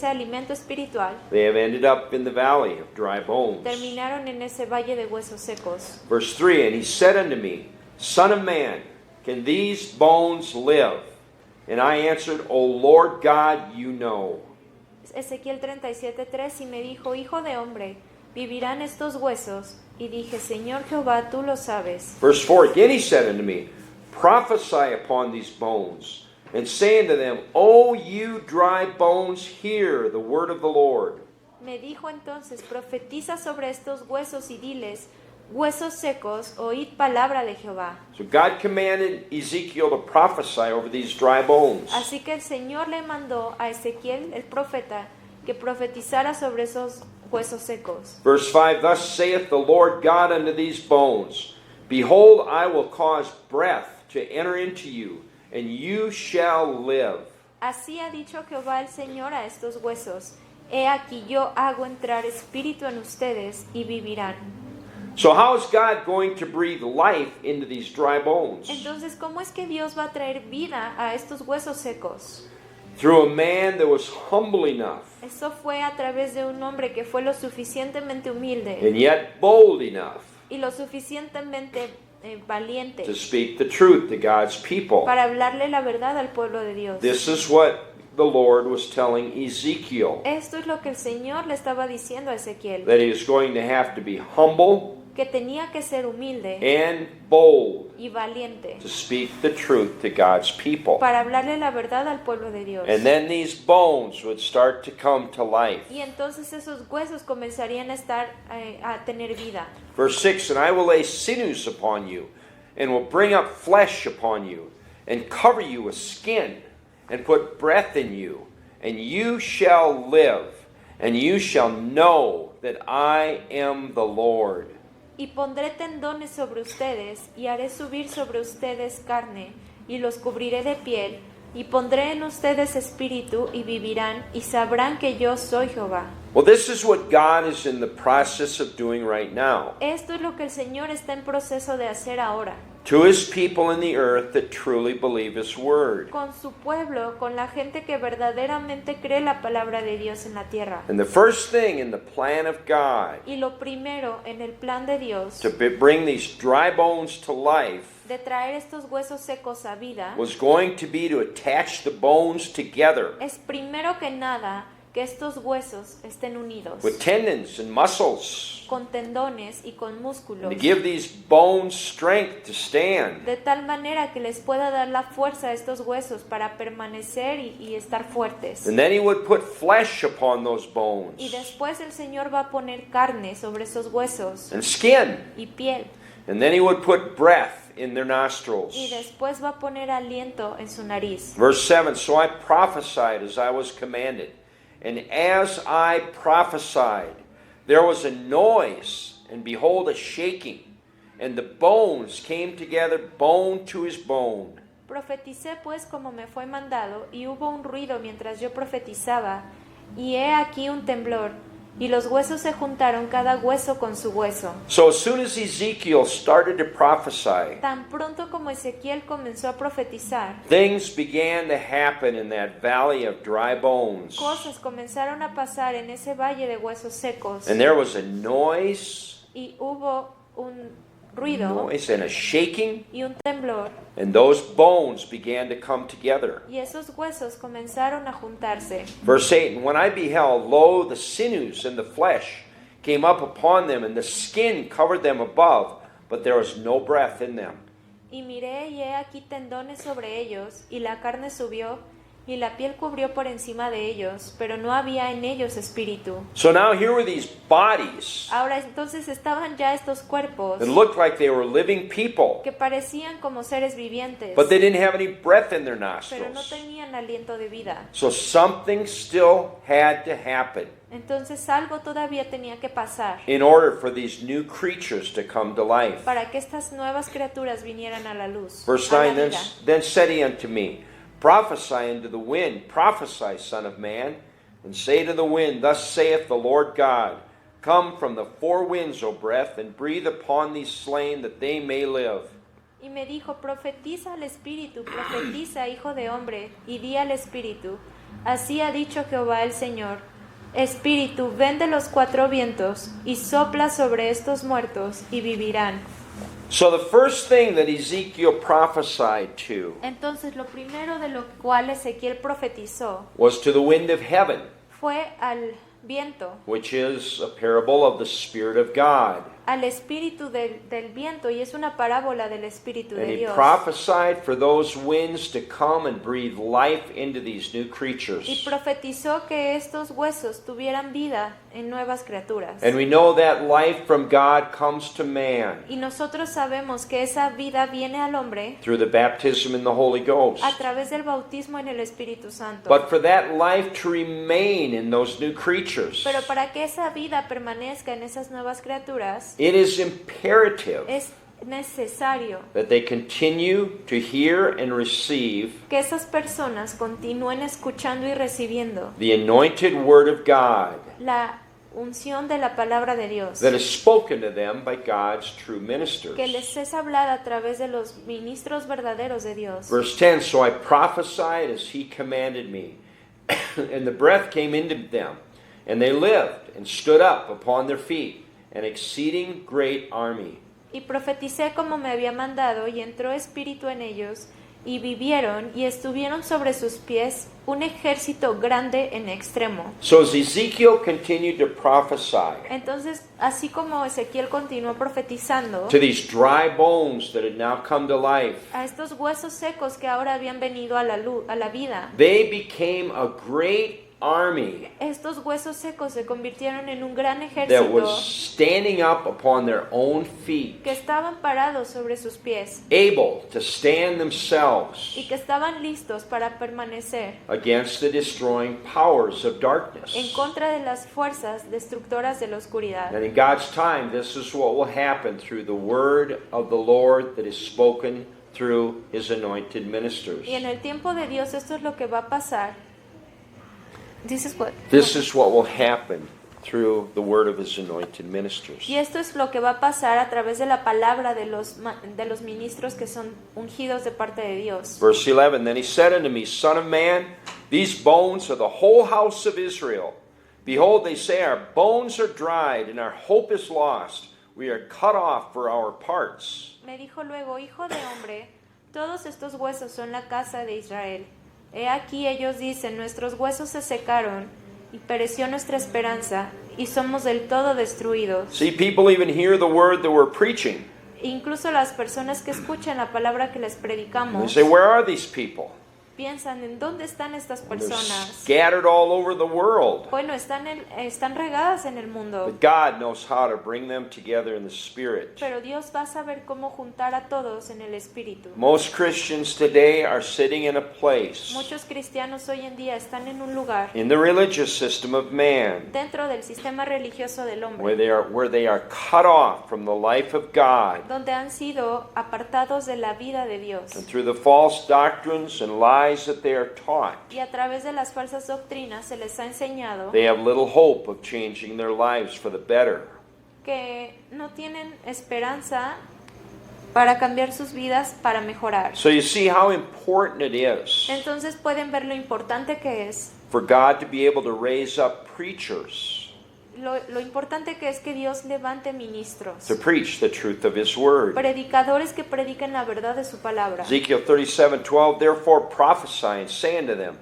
[SPEAKER 2] alimento espiritual,
[SPEAKER 1] they have ended up in the valley of dry bones.
[SPEAKER 2] terminaron en ese valle de huesos secos.
[SPEAKER 1] Verse 3, and he said unto me, Son of man, can these bones live? And I answered, O Lord God, you know.
[SPEAKER 2] Ezequiel 37:3, y me dijo, hijo de hombre, ¿vivirán estos huesos? Y dije, Señor Jehová, tú lo sabes.
[SPEAKER 1] Verse 4, again he said unto me, Prophesy upon these bones, and say unto them, O you dry bones, hear the word of the Lord.
[SPEAKER 2] Me dijo entonces, profetiza sobre estos huesos y diles, huesos secos, oíd palabra de Jehová.
[SPEAKER 1] So God commanded Ezekiel to prophesy over these dry bones.
[SPEAKER 2] Así que el Señor le mandó a Ezequiel, el profeta, que profetizara sobre esos huesos secos.
[SPEAKER 1] Verse 5, Thus saith the Lord God unto these bones, Behold, I will cause breath to enter into you, and you shall live.
[SPEAKER 2] Así ha dicho Jehová el Señor a estos huesos, he aquí yo hago entrar espíritu en ustedes y vivirán.
[SPEAKER 1] So how is God going to breathe life into these dry bones?
[SPEAKER 2] Entonces, ¿cómo es que Dios va a traer vida a estos huesos secos?
[SPEAKER 1] Through a man that was humble enough
[SPEAKER 2] Eso fue a través de un hombre que fue lo suficientemente humilde
[SPEAKER 1] and yet bold enough
[SPEAKER 2] y lo suficientemente valiente
[SPEAKER 1] to speak the truth to God's people.
[SPEAKER 2] para hablarle la verdad al pueblo de Dios.
[SPEAKER 1] This is what the Lord was telling Ezekiel,
[SPEAKER 2] Esto es lo que el Señor le estaba diciendo a Ezequiel,
[SPEAKER 1] that he was going to have to be humble
[SPEAKER 2] que tenía que ser humilde
[SPEAKER 1] and bold
[SPEAKER 2] y valiente
[SPEAKER 1] to speak the truth to God's people.
[SPEAKER 2] para hablarle la verdad al pueblo de Dios.
[SPEAKER 1] And then these bones would start to come to life.
[SPEAKER 2] Y entonces esos huesos comenzarían a a tener vida.
[SPEAKER 1] Verse 6, And I will lay sinews upon you, and will bring up flesh upon you, and cover you with skin, and put breath in you, and you shall live, and you shall know that I am the Lord.
[SPEAKER 2] Y pondré tendones sobre ustedes, y haré subir sobre ustedes carne, y los cubriré de piel, y pondré en ustedes espíritu, y vivirán, y sabrán que yo soy Jehová.
[SPEAKER 1] Well, this is what God is in the process of doing right now
[SPEAKER 2] Esto es lo que el Señor está en proceso de hacer ahora,
[SPEAKER 1] to His people in the earth that truly believe His word.
[SPEAKER 2] con su pueblo, con la gente que verdaderamente cree la palabra de Dios en la tierra.
[SPEAKER 1] And the first thing in the plan of God
[SPEAKER 2] Y lo primero en el plan de Dios,
[SPEAKER 1] to bring these dry bones to life
[SPEAKER 2] de traer estos huesos secos a vida,
[SPEAKER 1] was going to be to attach the bones together
[SPEAKER 2] es primero que nada que estos huesos estén unidos,
[SPEAKER 1] with tendons and muscles,
[SPEAKER 2] con tendones y con músculos,
[SPEAKER 1] and to give these bones strength to stand.
[SPEAKER 2] de tal manera que les pueda dar la fuerza a estos huesos para permanecer y estar fuertes.
[SPEAKER 1] And then He would put flesh upon those bones
[SPEAKER 2] Y después el Señor va a poner carne sobre esos huesos
[SPEAKER 1] and skin.
[SPEAKER 2] y piel.
[SPEAKER 1] And then He would put breath in their nostrils.
[SPEAKER 2] Y después va a poner aliento en su nariz.
[SPEAKER 1] Verse 7, So I prophesied as I was commanded, and as I prophesied, there was a noise, and behold, a shaking, and the bones came together, bone to his bone.
[SPEAKER 2] Profeticé pues como me fue mandado, y hubo un ruido mientras yo profetizaba, y he aquí un temblor, y los huesos se juntaron cada hueso con su hueso.
[SPEAKER 1] So as soon as Ezekiel started to prophesy,
[SPEAKER 2] Tan pronto como Ezequiel comenzó a profetizar,
[SPEAKER 1] things began to happen in that valley of dry bones.
[SPEAKER 2] cosas comenzaron a pasar en ese valle de huesos secos,
[SPEAKER 1] And there was a noise
[SPEAKER 2] y hubo un ruido
[SPEAKER 1] and a shaking,
[SPEAKER 2] y un temblor,
[SPEAKER 1] and those bones began to come together.
[SPEAKER 2] y esos huesos comenzaron a juntarse.
[SPEAKER 1] Verse 8, and when I beheld, lo, the sinews and the flesh came up upon them, and the skin covered them above, but there was no breath in them.
[SPEAKER 2] Y miré, y he aquí tendones sobre ellos, y la carne subió, y la piel cubrió por encima de ellos, pero no había en ellos espíritu.
[SPEAKER 1] So now here were these bodies
[SPEAKER 2] Ahora entonces estaban ya estos cuerpos
[SPEAKER 1] that looked like they were living people,
[SPEAKER 2] que parecían como seres vivientes,
[SPEAKER 1] but they didn't have any breath in their
[SPEAKER 2] pero no
[SPEAKER 1] nostrils.
[SPEAKER 2] tenían aliento de vida.
[SPEAKER 1] So something still had to happen
[SPEAKER 2] Entonces algo todavía tenía que pasar
[SPEAKER 1] in order for these new creatures to come to life.
[SPEAKER 2] para que estas nuevas criaturas vinieran a la luz,
[SPEAKER 1] Verse
[SPEAKER 2] a la
[SPEAKER 1] 9,
[SPEAKER 2] vida.
[SPEAKER 1] then said he unto me, prophesy unto the wind, prophesy, son of man, and say to the wind, thus saith the Lord God, come from the four winds, O breath, and breathe upon these slain, that they may live.
[SPEAKER 2] Y me dijo, profetiza al espíritu, profetiza, hijo de hombre, y di al espíritu, así ha dicho Jehová el Señor, espíritu, ven de los cuatro vientos, y sopla sobre estos muertos, y vivirán.
[SPEAKER 1] So the first thing that Ezekiel prophesied to
[SPEAKER 2] Entonces lo primero de lo cual Ezequiel profetizó
[SPEAKER 1] was to the wind of heaven,
[SPEAKER 2] fue al viento,
[SPEAKER 1] which is a parable of the Spirit of God.
[SPEAKER 2] al espíritu del viento, y es una parábola del espíritu
[SPEAKER 1] And
[SPEAKER 2] de
[SPEAKER 1] he
[SPEAKER 2] Dios.
[SPEAKER 1] prophesied for those winds to come and breathe life into these new
[SPEAKER 2] Y
[SPEAKER 1] creatures.
[SPEAKER 2] profetizó que estos huesos tuvieran vida en nuevas criaturas.
[SPEAKER 1] And we know that life from God comes to man
[SPEAKER 2] Y nosotros sabemos que esa vida viene al hombre
[SPEAKER 1] through the baptism in the Holy Ghost.
[SPEAKER 2] a través del bautismo en el Espíritu Santo.
[SPEAKER 1] But for that life to remain in those new creatures,
[SPEAKER 2] Pero para que esa vida permanezca en esas nuevas criaturas,
[SPEAKER 1] it is imperative
[SPEAKER 2] es necesario
[SPEAKER 1] that they continue to hear and receive
[SPEAKER 2] que esas personas continúen escuchando y recibiendo
[SPEAKER 1] the anointed Word of God
[SPEAKER 2] la unción de la palabra de Dios,
[SPEAKER 1] that is spoken to them by God's true ministers.
[SPEAKER 2] que les es hablada a través de los ministros verdaderos de Dios.
[SPEAKER 1] Verse 10, so I prophesied as he commanded me, and the breath came into them, and they lived and stood up upon their feet, an exceeding great army.
[SPEAKER 2] Y profeticé como me había mandado, y entró espíritu en ellos, y vivieron, y estuvieron sobre sus pies un ejército grande en extremo.
[SPEAKER 1] So as Ezekiel continued to prophesy
[SPEAKER 2] Entonces, así como Ezequiel continuó profetizando
[SPEAKER 1] to these dry bones that had now come to life,
[SPEAKER 2] a estos huesos secos que ahora habían venido a la luz, a la vida,
[SPEAKER 1] they became a great army
[SPEAKER 2] estos huesos secos se convirtieron en un gran
[SPEAKER 1] that
[SPEAKER 2] ejército
[SPEAKER 1] was standing up upon their own feet,
[SPEAKER 2] que estaban parados sobre sus pies
[SPEAKER 1] able to stand themselves
[SPEAKER 2] y que estaban listos para permanecer
[SPEAKER 1] against the destroying powers of darkness.
[SPEAKER 2] en contra de las fuerzas destructoras de la oscuridad.
[SPEAKER 1] And in God's time, this is what will happen through the word of the Lord that is spoken through his anointed ministers.
[SPEAKER 2] Y en el tiempo de Dios esto es lo que va a pasar. This is what.
[SPEAKER 1] This is what will happen through the word of his anointed ministers.
[SPEAKER 2] Y esto es lo que va a pasar a través de la palabra de los ministros que son ungidos de parte de Dios.
[SPEAKER 1] Verse 11, then he said unto me, Son of man, these bones are the whole house of Israel. Behold, they say, our bones are dried, and our hope is lost. We are cut off for our parts.
[SPEAKER 2] Me dijo luego, hijo de hombre, todos estos huesos son la casa de Israel. He aquí ellos dicen, nuestros huesos se secaron, y pereció nuestra esperanza, y somos del todo destruidos.
[SPEAKER 1] See, people even hear the word that we're preaching.
[SPEAKER 2] Incluso las personas que escuchan la palabra que les
[SPEAKER 1] And they
[SPEAKER 2] predicamos
[SPEAKER 1] say, where are these people?
[SPEAKER 2] piensan en dónde están estas
[SPEAKER 1] And they're
[SPEAKER 2] personas.
[SPEAKER 1] scattered all over the world.
[SPEAKER 2] Bueno, están regadas en el mundo,
[SPEAKER 1] But God knows how to bring them together in the Spirit.
[SPEAKER 2] pero Dios va a saber cómo juntar a todos en el Espíritu.
[SPEAKER 1] Most Christians today are sitting in a place
[SPEAKER 2] Muchos cristianos hoy en día están en un lugar
[SPEAKER 1] in the religious system of man
[SPEAKER 2] dentro del sistema religioso del hombre,
[SPEAKER 1] where they are cut off from the life of God,
[SPEAKER 2] donde han sido apartados de la vida de Dios
[SPEAKER 1] and through the false doctrines and lies lies that they are taught,
[SPEAKER 2] y a través de las falsas doctrinas se les ha enseñado
[SPEAKER 1] they have little hope of changing their lives for the better.
[SPEAKER 2] que no tienen esperanza para cambiar sus vidas para mejorar.
[SPEAKER 1] So you see how important it is
[SPEAKER 2] Entonces pueden ver lo importante que es,
[SPEAKER 1] for God to be able to raise up preachers
[SPEAKER 2] lo importante que es que Dios levante ministros,
[SPEAKER 1] to preach the truth of His Word.
[SPEAKER 2] predicadores que prediquen la verdad de su palabra.
[SPEAKER 1] Ezekiel 37:12, therefore prophesy and say unto them,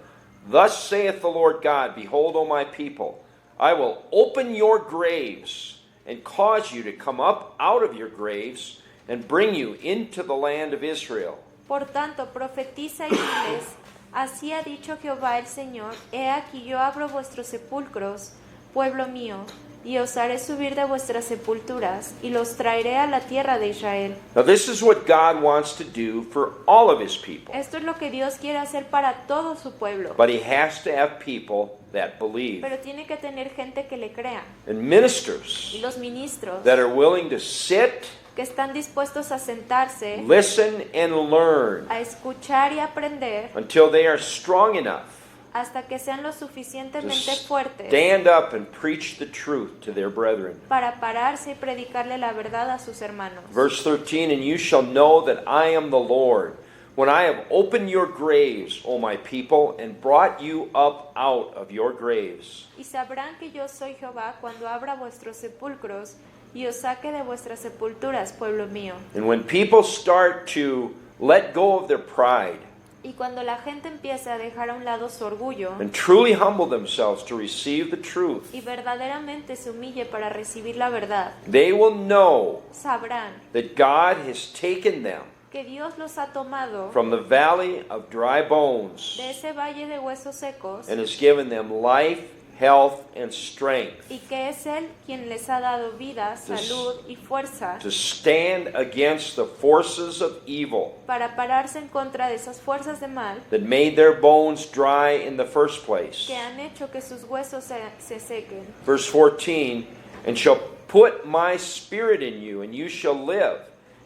[SPEAKER 1] Thus saith the Lord God, Behold, O my people, I will open your graves and cause you to come up out of your graves and bring you into the land of Israel.
[SPEAKER 2] Por tanto, profetiza y diles, así ha dicho Jehová el Señor, he aquí yo abro vuestros sepulcros, pueblo mío, y os haré subir de vuestras sepulturas, y los traeré a la tierra de Israel.
[SPEAKER 1] Now this is what God wants to do for all of His people.
[SPEAKER 2] Esto es lo que Dios quiere hacer para todo su pueblo,
[SPEAKER 1] But He has to have people that believe,
[SPEAKER 2] pero tiene que tener gente que le crea,
[SPEAKER 1] and
[SPEAKER 2] y
[SPEAKER 1] ministers
[SPEAKER 2] los ministros
[SPEAKER 1] that are willing to sit,
[SPEAKER 2] que están dispuestos a sentarse,
[SPEAKER 1] listen, and learn
[SPEAKER 2] a escuchar y aprender,
[SPEAKER 1] until they are strong enough
[SPEAKER 2] hasta que sean lo
[SPEAKER 1] to
[SPEAKER 2] suficientemente fuertes
[SPEAKER 1] stand up and preach the truth to their brethren.
[SPEAKER 2] para pararse y predicarle la verdad a sus hermanos.
[SPEAKER 1] Verse 13, And you shall know that I am the Lord, when I have opened your graves, O my people, and brought you up out of your graves.
[SPEAKER 2] Y sabrán que yo soy Jehová cuando abra vuestros sepulcros y os saque de vuestras sepulturas, pueblo mío.
[SPEAKER 1] And when people start to let go of their pride
[SPEAKER 2] Y cuando la gente empiece a dejar a un lado su orgullo
[SPEAKER 1] and truly humble themselves to receive the truth,
[SPEAKER 2] y verdaderamente se humille para recibir la verdad,
[SPEAKER 1] they will know
[SPEAKER 2] sabrán
[SPEAKER 1] that God has taken them
[SPEAKER 2] que Dios los ha tomado
[SPEAKER 1] from the valley of dry bones
[SPEAKER 2] de ese valle de huesos secos
[SPEAKER 1] and has given them life, health, and strength
[SPEAKER 2] y que es Él quien les ha dado vida, salud y fuerza
[SPEAKER 1] to stand against the forces of evil
[SPEAKER 2] para pararse en contra de esas fuerzas de mal
[SPEAKER 1] that made their bones dry in the first place.
[SPEAKER 2] que han hecho que sus huesos se sequen.
[SPEAKER 1] Verse 14, And shall put my spirit in you, and you shall live,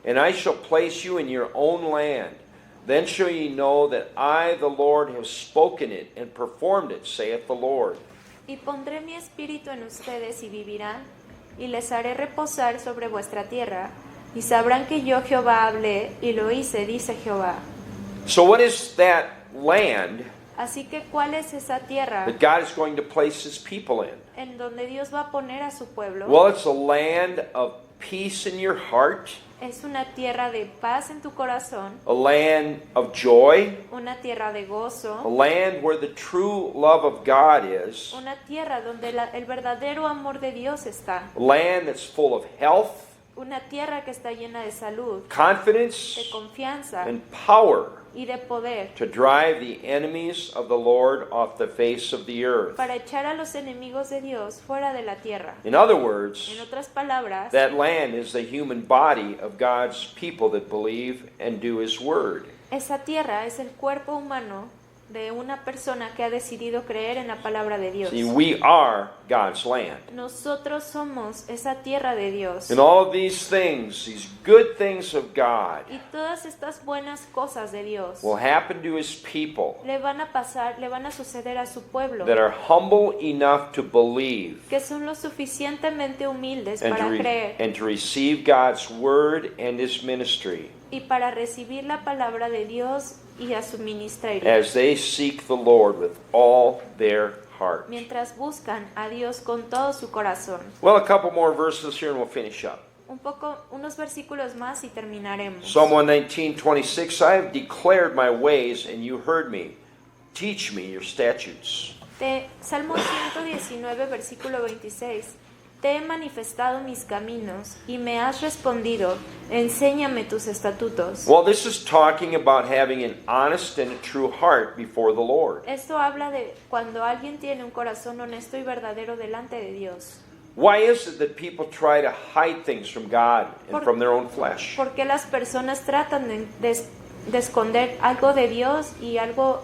[SPEAKER 1] and I shall place you in your own land. Then shall ye know that I, the Lord, have spoken it and performed it, saith the Lord.
[SPEAKER 2] Y pondré mi espíritu en ustedes y vivirán, y les haré reposar sobre vuestra tierra, y sabrán que yo Jehová hablé y lo hice, dice Jehová.
[SPEAKER 1] So what is that land
[SPEAKER 2] Así que, ¿cuál es esa tierra
[SPEAKER 1] that God is going to place His people in?
[SPEAKER 2] en donde Dios va a poner a su pueblo?
[SPEAKER 1] Well, it's a land of peace in your heart,
[SPEAKER 2] Es una tierra de paz en tu corazón,
[SPEAKER 1] a land of joy,
[SPEAKER 2] una tierra de
[SPEAKER 1] a
[SPEAKER 2] gozo,
[SPEAKER 1] land where the true love of God is,
[SPEAKER 2] una tierra donde el verdadero amor de Dios está,
[SPEAKER 1] a land that's full of health,
[SPEAKER 2] una tierra que está llena de salud,
[SPEAKER 1] confidence,
[SPEAKER 2] de confianza
[SPEAKER 1] and power
[SPEAKER 2] y de poder,
[SPEAKER 1] to drive the enemies of the Lord off the face of the earth.
[SPEAKER 2] para echar a los enemigos de Dios fuera de la tierra.
[SPEAKER 1] In other words,
[SPEAKER 2] En otras palabras,
[SPEAKER 1] that land is the human body of God's people that believe and do His word.
[SPEAKER 2] esa tierra es el cuerpo humano de una persona que ha decidido creer en la palabra de Dios.
[SPEAKER 1] See, we are God's land.
[SPEAKER 2] Nosotros somos esa tierra de Dios.
[SPEAKER 1] And all of these things, these good things of God,
[SPEAKER 2] Y todas estas buenas cosas de Dios
[SPEAKER 1] will happen to His people
[SPEAKER 2] le van a pasar, le van a suceder a su pueblo,
[SPEAKER 1] that are humble enough to believe
[SPEAKER 2] que son lo suficientemente humildes
[SPEAKER 1] and
[SPEAKER 2] para
[SPEAKER 1] to,
[SPEAKER 2] creer
[SPEAKER 1] and to receive God's word and His ministry
[SPEAKER 2] y para recibir la palabra de Dios y a su ministerio,
[SPEAKER 1] as they seek the Lord with all their heart.
[SPEAKER 2] mientras buscan a Dios con todo su corazón.
[SPEAKER 1] Well, a couple more verses here and we'll finish up.
[SPEAKER 2] Unos versículos más y terminaremos.
[SPEAKER 1] Psalm 119:26, I have declared my ways and you heard me. Teach me your statutes.
[SPEAKER 2] Salmo 119, versículo 26. Te he manifestado mis caminos y me has respondido, enséñame tus estatutos.
[SPEAKER 1] Well, this is talking about having an honest and a true heart before the Lord.
[SPEAKER 2] Esto habla de cuando alguien tiene un corazón honesto y verdadero delante de Dios.
[SPEAKER 1] Why is it that people try to hide things from God and from their own flesh?
[SPEAKER 2] ¿Por qué las personas tratan de esconder algo de Dios y algo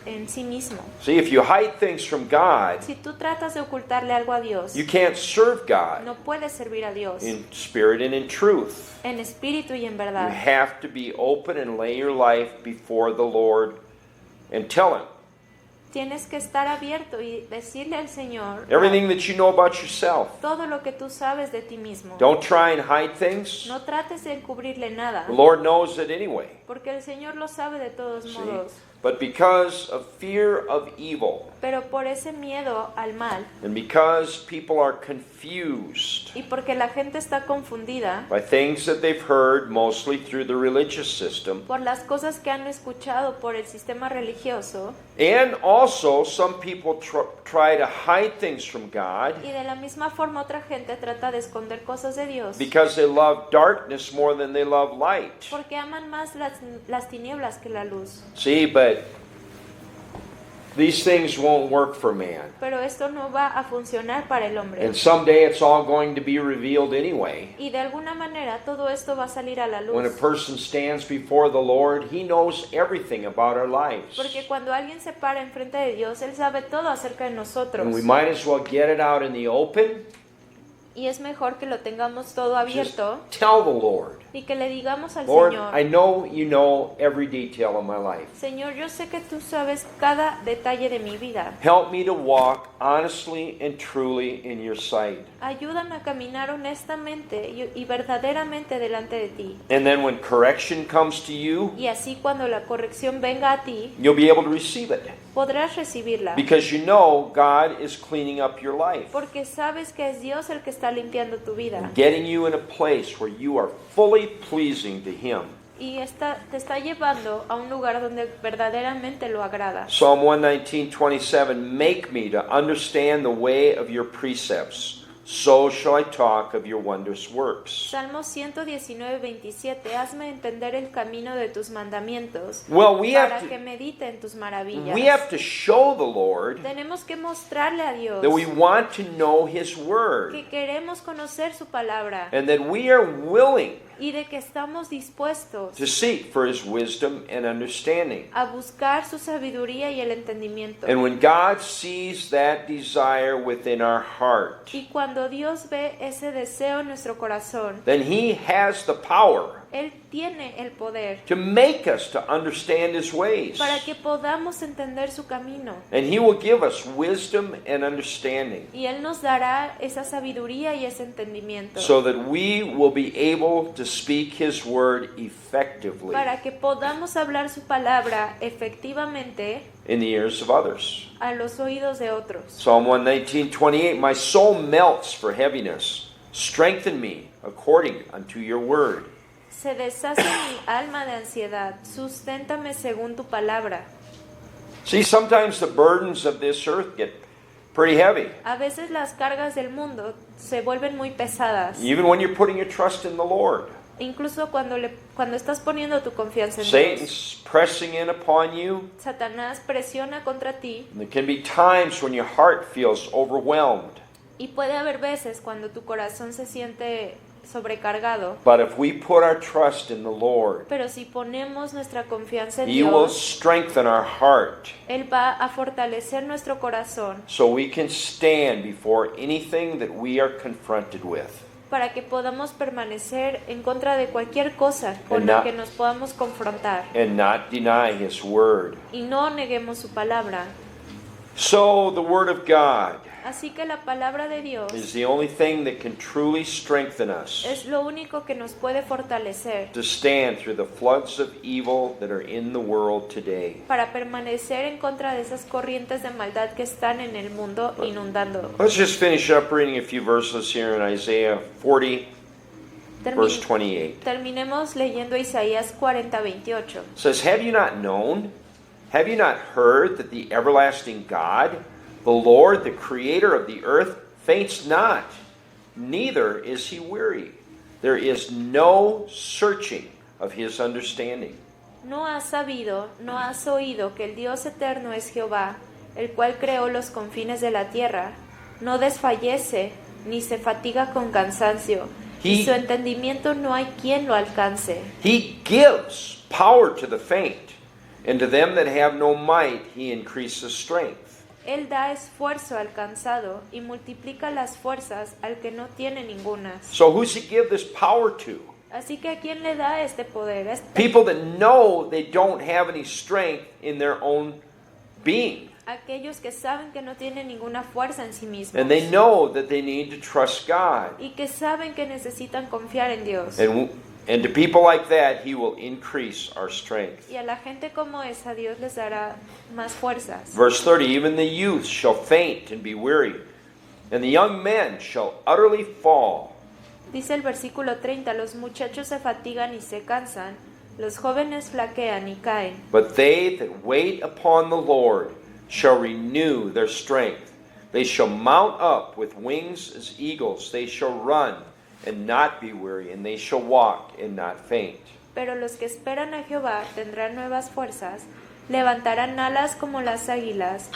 [SPEAKER 2] en sí mismo?
[SPEAKER 1] See, if you hide things from God,
[SPEAKER 2] Si tú tratas de ocultarle algo a Dios,
[SPEAKER 1] you can't serve God
[SPEAKER 2] no puedes servir a Dios
[SPEAKER 1] in spirit and in truth.
[SPEAKER 2] en espíritu y en
[SPEAKER 1] You
[SPEAKER 2] verdad.
[SPEAKER 1] have to be open and lay your life before the Lord and tell him
[SPEAKER 2] Tienes que estar abierto y decirle al Señor
[SPEAKER 1] everything that you know about yourself.
[SPEAKER 2] todo lo que tú sabes de ti mismo.
[SPEAKER 1] Don't try and hide things.
[SPEAKER 2] No trates de encubrirle nada,
[SPEAKER 1] The Lord knows it anyway.
[SPEAKER 2] porque el Señor lo sabe de todos
[SPEAKER 1] See?
[SPEAKER 2] modos.
[SPEAKER 1] But because of fear of evil,
[SPEAKER 2] Pero por ese miedo al mal
[SPEAKER 1] and because people are confused
[SPEAKER 2] y porque la gente está confundida
[SPEAKER 1] by things that they've heard mostly through the religious system,
[SPEAKER 2] por las cosas que han escuchado por el sistema religioso,
[SPEAKER 1] and also some people try to hide things from God
[SPEAKER 2] y de la misma forma otra gente trata de esconder cosas de Dios
[SPEAKER 1] because they love darkness more than they love light.
[SPEAKER 2] porque aman más las tinieblas que la luz.
[SPEAKER 1] See, but these things won't work for man.
[SPEAKER 2] Pero esto no va a funcionar para el hombre.
[SPEAKER 1] And someday it's all going to be revealed anyway.
[SPEAKER 2] Y de alguna manera todo esto va a salir a la
[SPEAKER 1] When a
[SPEAKER 2] luz.
[SPEAKER 1] person stands before the Lord, he knows everything about our lives.
[SPEAKER 2] Porque cuando alguien se para enfrente de Dios, Él sabe todo acerca de nosotros.
[SPEAKER 1] And we might as well get it out in the open.
[SPEAKER 2] Y es mejor que lo tengamos todo
[SPEAKER 1] Just
[SPEAKER 2] abierto
[SPEAKER 1] tell the Lord,
[SPEAKER 2] y que le digamos al
[SPEAKER 1] Lord,
[SPEAKER 2] Señor,
[SPEAKER 1] I know you know every detail of my life.
[SPEAKER 2] Señor, yo sé que tú sabes cada detalle de mi vida.
[SPEAKER 1] Help me to walk honestly and truly in your sight.
[SPEAKER 2] Ayúdame a caminar honestamente y verdaderamente delante de ti.
[SPEAKER 1] And then when correction comes to you,
[SPEAKER 2] Y así cuando la corrección venga a ti,
[SPEAKER 1] you'll be able to receive it.
[SPEAKER 2] podrás recibirla.
[SPEAKER 1] Because you know God is cleaning up your life.
[SPEAKER 2] Porque sabes que es Dios el que está limpiando tu vida.
[SPEAKER 1] Getting you in a place where you are fully pleasing to Him.
[SPEAKER 2] Y te está llevando a un lugar donde verdaderamente lo agrada.
[SPEAKER 1] Psalm 119:27, make me to understand the way of your precepts. So shall I talk of your wondrous works.
[SPEAKER 2] Salmo 119:27, hazme entender el camino de tus mandamientos,
[SPEAKER 1] Well, we
[SPEAKER 2] para
[SPEAKER 1] have
[SPEAKER 2] que medite en tus maravillas.
[SPEAKER 1] to show the Lord
[SPEAKER 2] Tenemos que mostrarle a Dios
[SPEAKER 1] that we want to know His Word
[SPEAKER 2] que queremos conocer su palabra
[SPEAKER 1] and that we are willing
[SPEAKER 2] y de que estamos dispuestos
[SPEAKER 1] to seek for His wisdom and understanding.
[SPEAKER 2] a buscar su sabiduría y el entendimiento.
[SPEAKER 1] And when God sees that desire within our heart,
[SPEAKER 2] Y cuando Dios ve ese deseo en nuestro corazón,
[SPEAKER 1] then He has the power
[SPEAKER 2] Él tiene el poder
[SPEAKER 1] to make us to understand His ways.
[SPEAKER 2] para que podamos entender su camino.
[SPEAKER 1] And He will give us wisdom and understanding
[SPEAKER 2] Y Él nos dará esa sabiduría y ese entendimiento
[SPEAKER 1] so that we will be able to speak His word effectively
[SPEAKER 2] para que podamos hablar su palabra efectivamente
[SPEAKER 1] in the ears of others.
[SPEAKER 2] a los oídos de otros.
[SPEAKER 1] Psalm 119:28, my soul melts for heaviness. Strengthen me according unto your word.
[SPEAKER 2] Se deshace mi alma de ansiedad, susténtame según tu palabra.
[SPEAKER 1] See, sometimes the burdens of this earth get pretty heavy,
[SPEAKER 2] A veces las cargas del mundo se vuelven muy pesadas,
[SPEAKER 1] even when you're putting your trust in the Lord.
[SPEAKER 2] incluso cuando estás poniendo tu confianza en Dios.
[SPEAKER 1] Satan's pressing in upon you.
[SPEAKER 2] Satanás presiona contra ti
[SPEAKER 1] And there can be times when your heart feels overwhelmed.
[SPEAKER 2] y puede haber veces cuando tu corazón se siente sobrecargado.
[SPEAKER 1] But if we put our trust in the Lord,
[SPEAKER 2] Pero si ponemos nuestra confianza en
[SPEAKER 1] He will
[SPEAKER 2] Dios,
[SPEAKER 1] strengthen our heart
[SPEAKER 2] Él va a fortalecer nuestro corazón
[SPEAKER 1] so we can stand before anything that we are confronted with.
[SPEAKER 2] para que podamos permanecer en contra de cualquier cosa con
[SPEAKER 1] And
[SPEAKER 2] la
[SPEAKER 1] not-
[SPEAKER 2] que nos podamos confrontar
[SPEAKER 1] And not deny His word.
[SPEAKER 2] y no neguemos su palabra.
[SPEAKER 1] So the word of God
[SPEAKER 2] Así que la palabra de Dios
[SPEAKER 1] is the only thing that can truly strengthen us
[SPEAKER 2] es lo único que nos puede fortalecer
[SPEAKER 1] to stand through the floods of evil that are in the world today.
[SPEAKER 2] para permanecer en contra de esas corrientes de maldad que están en el mundo inundando.
[SPEAKER 1] Let's just finish up reading a few verses here in Isaiah 40, verse
[SPEAKER 2] Termin-
[SPEAKER 1] 28.
[SPEAKER 2] Terminemos leyendo Isaías 40:28.
[SPEAKER 1] It says, have you not known? Have you not heard that the everlasting God, the Lord, the creator of the earth, faints not, neither is He weary. There is no searching of His understanding.
[SPEAKER 2] ¿No has sabido, no has oído que el Dios eterno es Jehová, el cual creó los confines de la tierra? No desfallece, ni se fatiga con cansancio, y
[SPEAKER 1] He-
[SPEAKER 2] su entendimiento no hay quien lo alcance.
[SPEAKER 1] He gives power to the faint, and to them that have no might He increases strength.
[SPEAKER 2] Él da esfuerzo al cansado y multiplica las fuerzas al que no tiene ninguna.
[SPEAKER 1] So who's He give this power to?
[SPEAKER 2] Así que ¿a quién le da este poder?
[SPEAKER 1] People that know they don't have any strength in their own being.
[SPEAKER 2] Aquellos que saben que no tienen ninguna fuerza en sí mismos.
[SPEAKER 1] And they know that they need to trust God.
[SPEAKER 2] Y que saben que necesitan confiar en Dios.
[SPEAKER 1] And to people like that, He will increase our strength.
[SPEAKER 2] Y a la gente como esa, Dios les dará más fuerzas.
[SPEAKER 1] Verse 30, even the youth shall faint and be weary, and the young men shall utterly fall.
[SPEAKER 2] Dice el versículo 30, los muchachos se fatigan y se cansan, los jóvenes flaquean y caen.
[SPEAKER 1] But they that wait upon the Lord shall renew their strength. They shall mount up with wings as eagles. They shall run and not be weary, and they shall walk and not faint.
[SPEAKER 2] Pero los que esperan a Jehová tendrán nuevas fuerzas, levantarán alas como las águilas,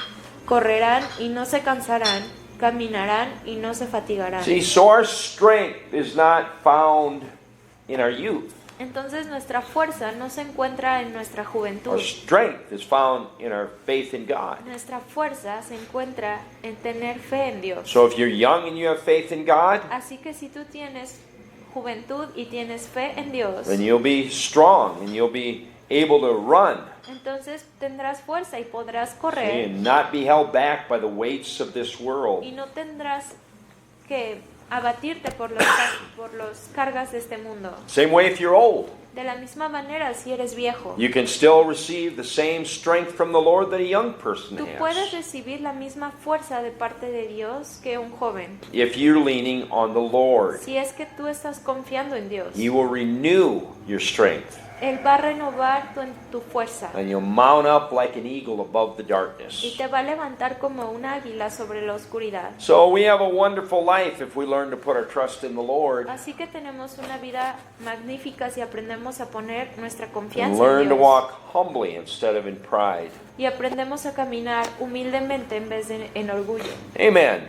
[SPEAKER 2] correrán y no se cansarán, caminarán y no se fatigarán.
[SPEAKER 1] See, so our strength is not found in our youth.
[SPEAKER 2] Entonces nuestra fuerza no se encuentra en nuestra juventud.
[SPEAKER 1] Our strength is found in our faith in God.
[SPEAKER 2] Nuestra fuerza se encuentra en tener fe en Dios.
[SPEAKER 1] So if you're young and you have faith in God,
[SPEAKER 2] Así que si tú tienes juventud y tienes fe en Dios,
[SPEAKER 1] then you'll be strong and you'll be able to run
[SPEAKER 2] entonces tendrás fuerza y podrás
[SPEAKER 1] see,
[SPEAKER 2] correr
[SPEAKER 1] and not be held back by the weights of this world.
[SPEAKER 2] y no tendrás que abatirte por los cargas de este mundo.
[SPEAKER 1] Same way if you're old.
[SPEAKER 2] De la misma manera, si eres viejo,
[SPEAKER 1] You can still receive the same strength from the Lord that a young person
[SPEAKER 2] tú puedes
[SPEAKER 1] has
[SPEAKER 2] recibir la misma fuerza de parte de Dios que un joven.
[SPEAKER 1] if you're leaning on the Lord.
[SPEAKER 2] Si es que tú estás confiando en Dios,
[SPEAKER 1] He will renew your strength,
[SPEAKER 2] Él va a renovar tu fuerza
[SPEAKER 1] and you'll mount up like an eagle above the
[SPEAKER 2] y
[SPEAKER 1] darkness.
[SPEAKER 2] te va a levantar como un águila sobre la oscuridad.
[SPEAKER 1] So we have a wonderful life if we learn to put our trust in the Lord
[SPEAKER 2] Así que tenemos una vida magnífica si aprendemos a poner nuestra
[SPEAKER 1] and
[SPEAKER 2] confianza
[SPEAKER 1] learn
[SPEAKER 2] en
[SPEAKER 1] to
[SPEAKER 2] Dios
[SPEAKER 1] walk humbly instead of in pride.
[SPEAKER 2] y aprendemos a caminar humildemente en vez de en orgullo.
[SPEAKER 1] Amen.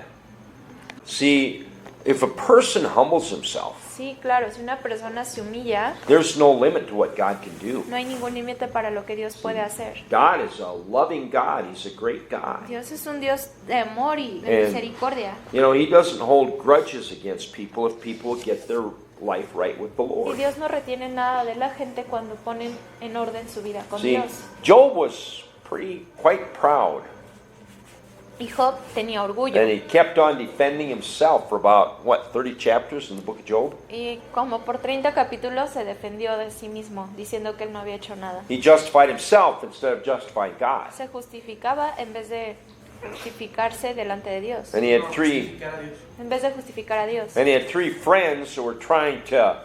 [SPEAKER 1] See, if a person humbles himself,
[SPEAKER 2] Sí, claro, si una persona se humilla,
[SPEAKER 1] there's no limit to what God can do.
[SPEAKER 2] no hay ningún límite para lo que Dios puede hacer.
[SPEAKER 1] God is a loving God. He's a great God.
[SPEAKER 2] Dios es un Dios de amor y de misericordia.
[SPEAKER 1] You know, He doesn't hold grudges against people if people get their life right with the
[SPEAKER 2] Y
[SPEAKER 1] Lord.
[SPEAKER 2] Dios no retiene nada de la gente cuando ponen en orden su vida con
[SPEAKER 1] See,
[SPEAKER 2] Dios.
[SPEAKER 1] Job was quite proud,
[SPEAKER 2] Y Job tenía orgullo.
[SPEAKER 1] and he kept on defending himself for about, 30 chapters in the book of Job?
[SPEAKER 2] Y como por 30 capítulos se defendió de sí mismo, diciendo que él no había hecho nada.
[SPEAKER 1] He justified himself instead of justifying God.
[SPEAKER 2] Se justificaba en vez de justificarse delante de Dios.
[SPEAKER 1] And he had three,
[SPEAKER 2] En vez de justificar a Dios.
[SPEAKER 1] and he had three friends who were trying to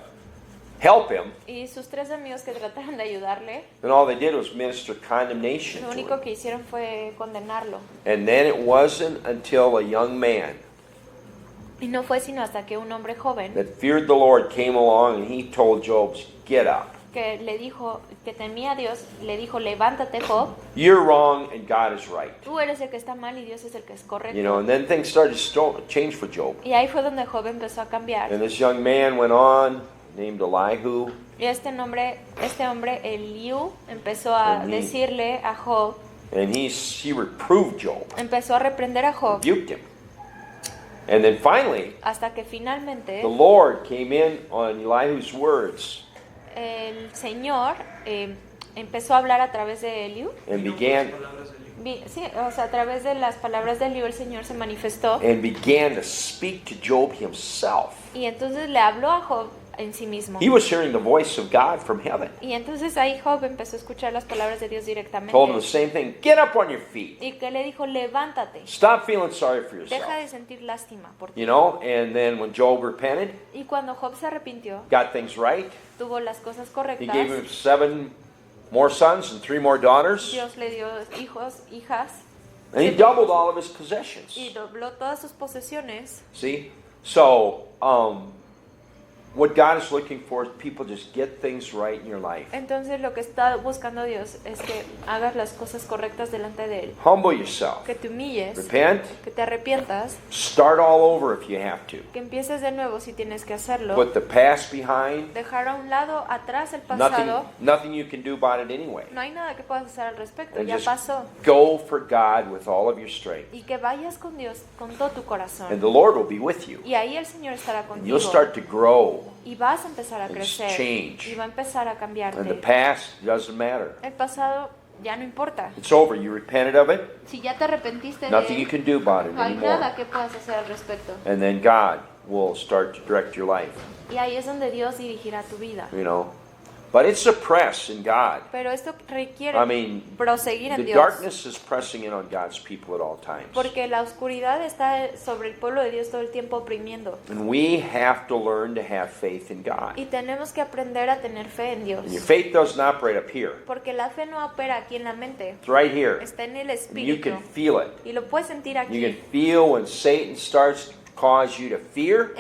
[SPEAKER 1] help him,
[SPEAKER 2] Y sus tres amigos que trataron de ayudarle,
[SPEAKER 1] and all they did was minister condemnation
[SPEAKER 2] lo
[SPEAKER 1] to
[SPEAKER 2] único
[SPEAKER 1] him.
[SPEAKER 2] que hicieron fue condenarlo.
[SPEAKER 1] And then it wasn't until a young man
[SPEAKER 2] Y no fue sino hasta que un hombre joven
[SPEAKER 1] that feared the Lord came along and he told Job, get up.
[SPEAKER 2] que le dijo, que temía a Dios, le dijo, levántate, Job,
[SPEAKER 1] You're wrong and God is right.
[SPEAKER 2] tú eres el que está mal y Dios es el que es correcto.
[SPEAKER 1] You know, and then things started to change for Job.
[SPEAKER 2] Y ahí fue donde Job empezó a cambiar.
[SPEAKER 1] And this young man went on, named Elihu,
[SPEAKER 2] Y este hombre, Eliú, empezó a
[SPEAKER 1] And he-
[SPEAKER 2] decirle a Job,
[SPEAKER 1] and he reproved Job,
[SPEAKER 2] empezó a reprender a Job,
[SPEAKER 1] rebuked him. And then finally,
[SPEAKER 2] hasta que finalmente
[SPEAKER 1] the Lord came in on Elihu's words
[SPEAKER 2] el Señor empezó a hablar a través de Eliú.
[SPEAKER 1] and began
[SPEAKER 2] Sí, o sea, a través de las palabras de Eliú el Señor se manifestó
[SPEAKER 1] to speak to Job himself.
[SPEAKER 2] y entonces le habló a Job en sí mismo.
[SPEAKER 1] He was hearing the voice of God from heaven.
[SPEAKER 2] Y entonces ahí Job empezó a escuchar las palabras de Dios directamente.
[SPEAKER 1] Told him the same thing. Get up on your feet.
[SPEAKER 2] Y que le dijo, levántate,
[SPEAKER 1] Stop feeling sorry for
[SPEAKER 2] deja
[SPEAKER 1] yourself.
[SPEAKER 2] de sentir lástima por ti.
[SPEAKER 1] You know, and then when Job repented,
[SPEAKER 2] Y cuando Job se arrepintió,
[SPEAKER 1] got things right,
[SPEAKER 2] tuvo las cosas
[SPEAKER 1] he
[SPEAKER 2] correctas,
[SPEAKER 1] gave him 7 more sons and 3 more daughters,
[SPEAKER 2] Dios le dio hijos, hijas,
[SPEAKER 1] and he doubled all of his possessions.
[SPEAKER 2] y dobló todas sus posesiones.
[SPEAKER 1] See? So, what God is looking for is people just get things right in your life.
[SPEAKER 2] Entonces lo que está buscando Dios es que hagas las cosas correctas delante de Él.
[SPEAKER 1] Humble yourself.
[SPEAKER 2] Que te humilles,
[SPEAKER 1] Repent.
[SPEAKER 2] que te arrepientas,
[SPEAKER 1] Start all over if you have to.
[SPEAKER 2] que empieces de nuevo si tienes que hacerlo.
[SPEAKER 1] Put the past behind.
[SPEAKER 2] Dejar a un lado, atrás el pasado.
[SPEAKER 1] Nothing you can do about it anyway.
[SPEAKER 2] No hay nada que puedas hacer al respecto,
[SPEAKER 1] And
[SPEAKER 2] ya
[SPEAKER 1] just
[SPEAKER 2] pasó.
[SPEAKER 1] go for God with all of your strength.
[SPEAKER 2] Y que vayas con Dios con todo tu
[SPEAKER 1] And
[SPEAKER 2] corazón.
[SPEAKER 1] the Lord will be with you.
[SPEAKER 2] Y ahí el Señor estará
[SPEAKER 1] And
[SPEAKER 2] contigo.
[SPEAKER 1] you'll start to grow
[SPEAKER 2] y vas a empezar a
[SPEAKER 1] and
[SPEAKER 2] crecer
[SPEAKER 1] change.
[SPEAKER 2] y va a empezar a
[SPEAKER 1] And the
[SPEAKER 2] cambiarte.
[SPEAKER 1] past doesn't matter.
[SPEAKER 2] El pasado ya no importa.
[SPEAKER 1] It's over. You repented of it.
[SPEAKER 2] Si ya te arrepentiste de
[SPEAKER 1] Nothing you
[SPEAKER 2] él,
[SPEAKER 1] can do about it
[SPEAKER 2] no hay
[SPEAKER 1] anymore.
[SPEAKER 2] nada que puedas hacer al respecto.
[SPEAKER 1] And then God will start to direct your life.
[SPEAKER 2] Y ahí es donde Dios dirigirá tu vida.
[SPEAKER 1] You know. But it's a press in God.
[SPEAKER 2] Pero esto requiere
[SPEAKER 1] I mean,
[SPEAKER 2] proseguir en
[SPEAKER 1] the
[SPEAKER 2] Dios.
[SPEAKER 1] darkness is pressing in on God's people at all times.
[SPEAKER 2] Porque la oscuridad está sobre el pueblo de Dios todo el tiempo oprimiendo.
[SPEAKER 1] And we have to learn to have faith in God.
[SPEAKER 2] Y tenemos que aprender a tener fe en Dios.
[SPEAKER 1] And your faith doesn't operate up here.
[SPEAKER 2] Porque la fe no opera aquí en la mente.
[SPEAKER 1] It's right here.
[SPEAKER 2] Está en el
[SPEAKER 1] And you
[SPEAKER 2] espíritu.
[SPEAKER 1] can feel it.
[SPEAKER 2] Y lo puedes sentir
[SPEAKER 1] You
[SPEAKER 2] aquí.
[SPEAKER 1] can feel when Satan starts to cause you to fear,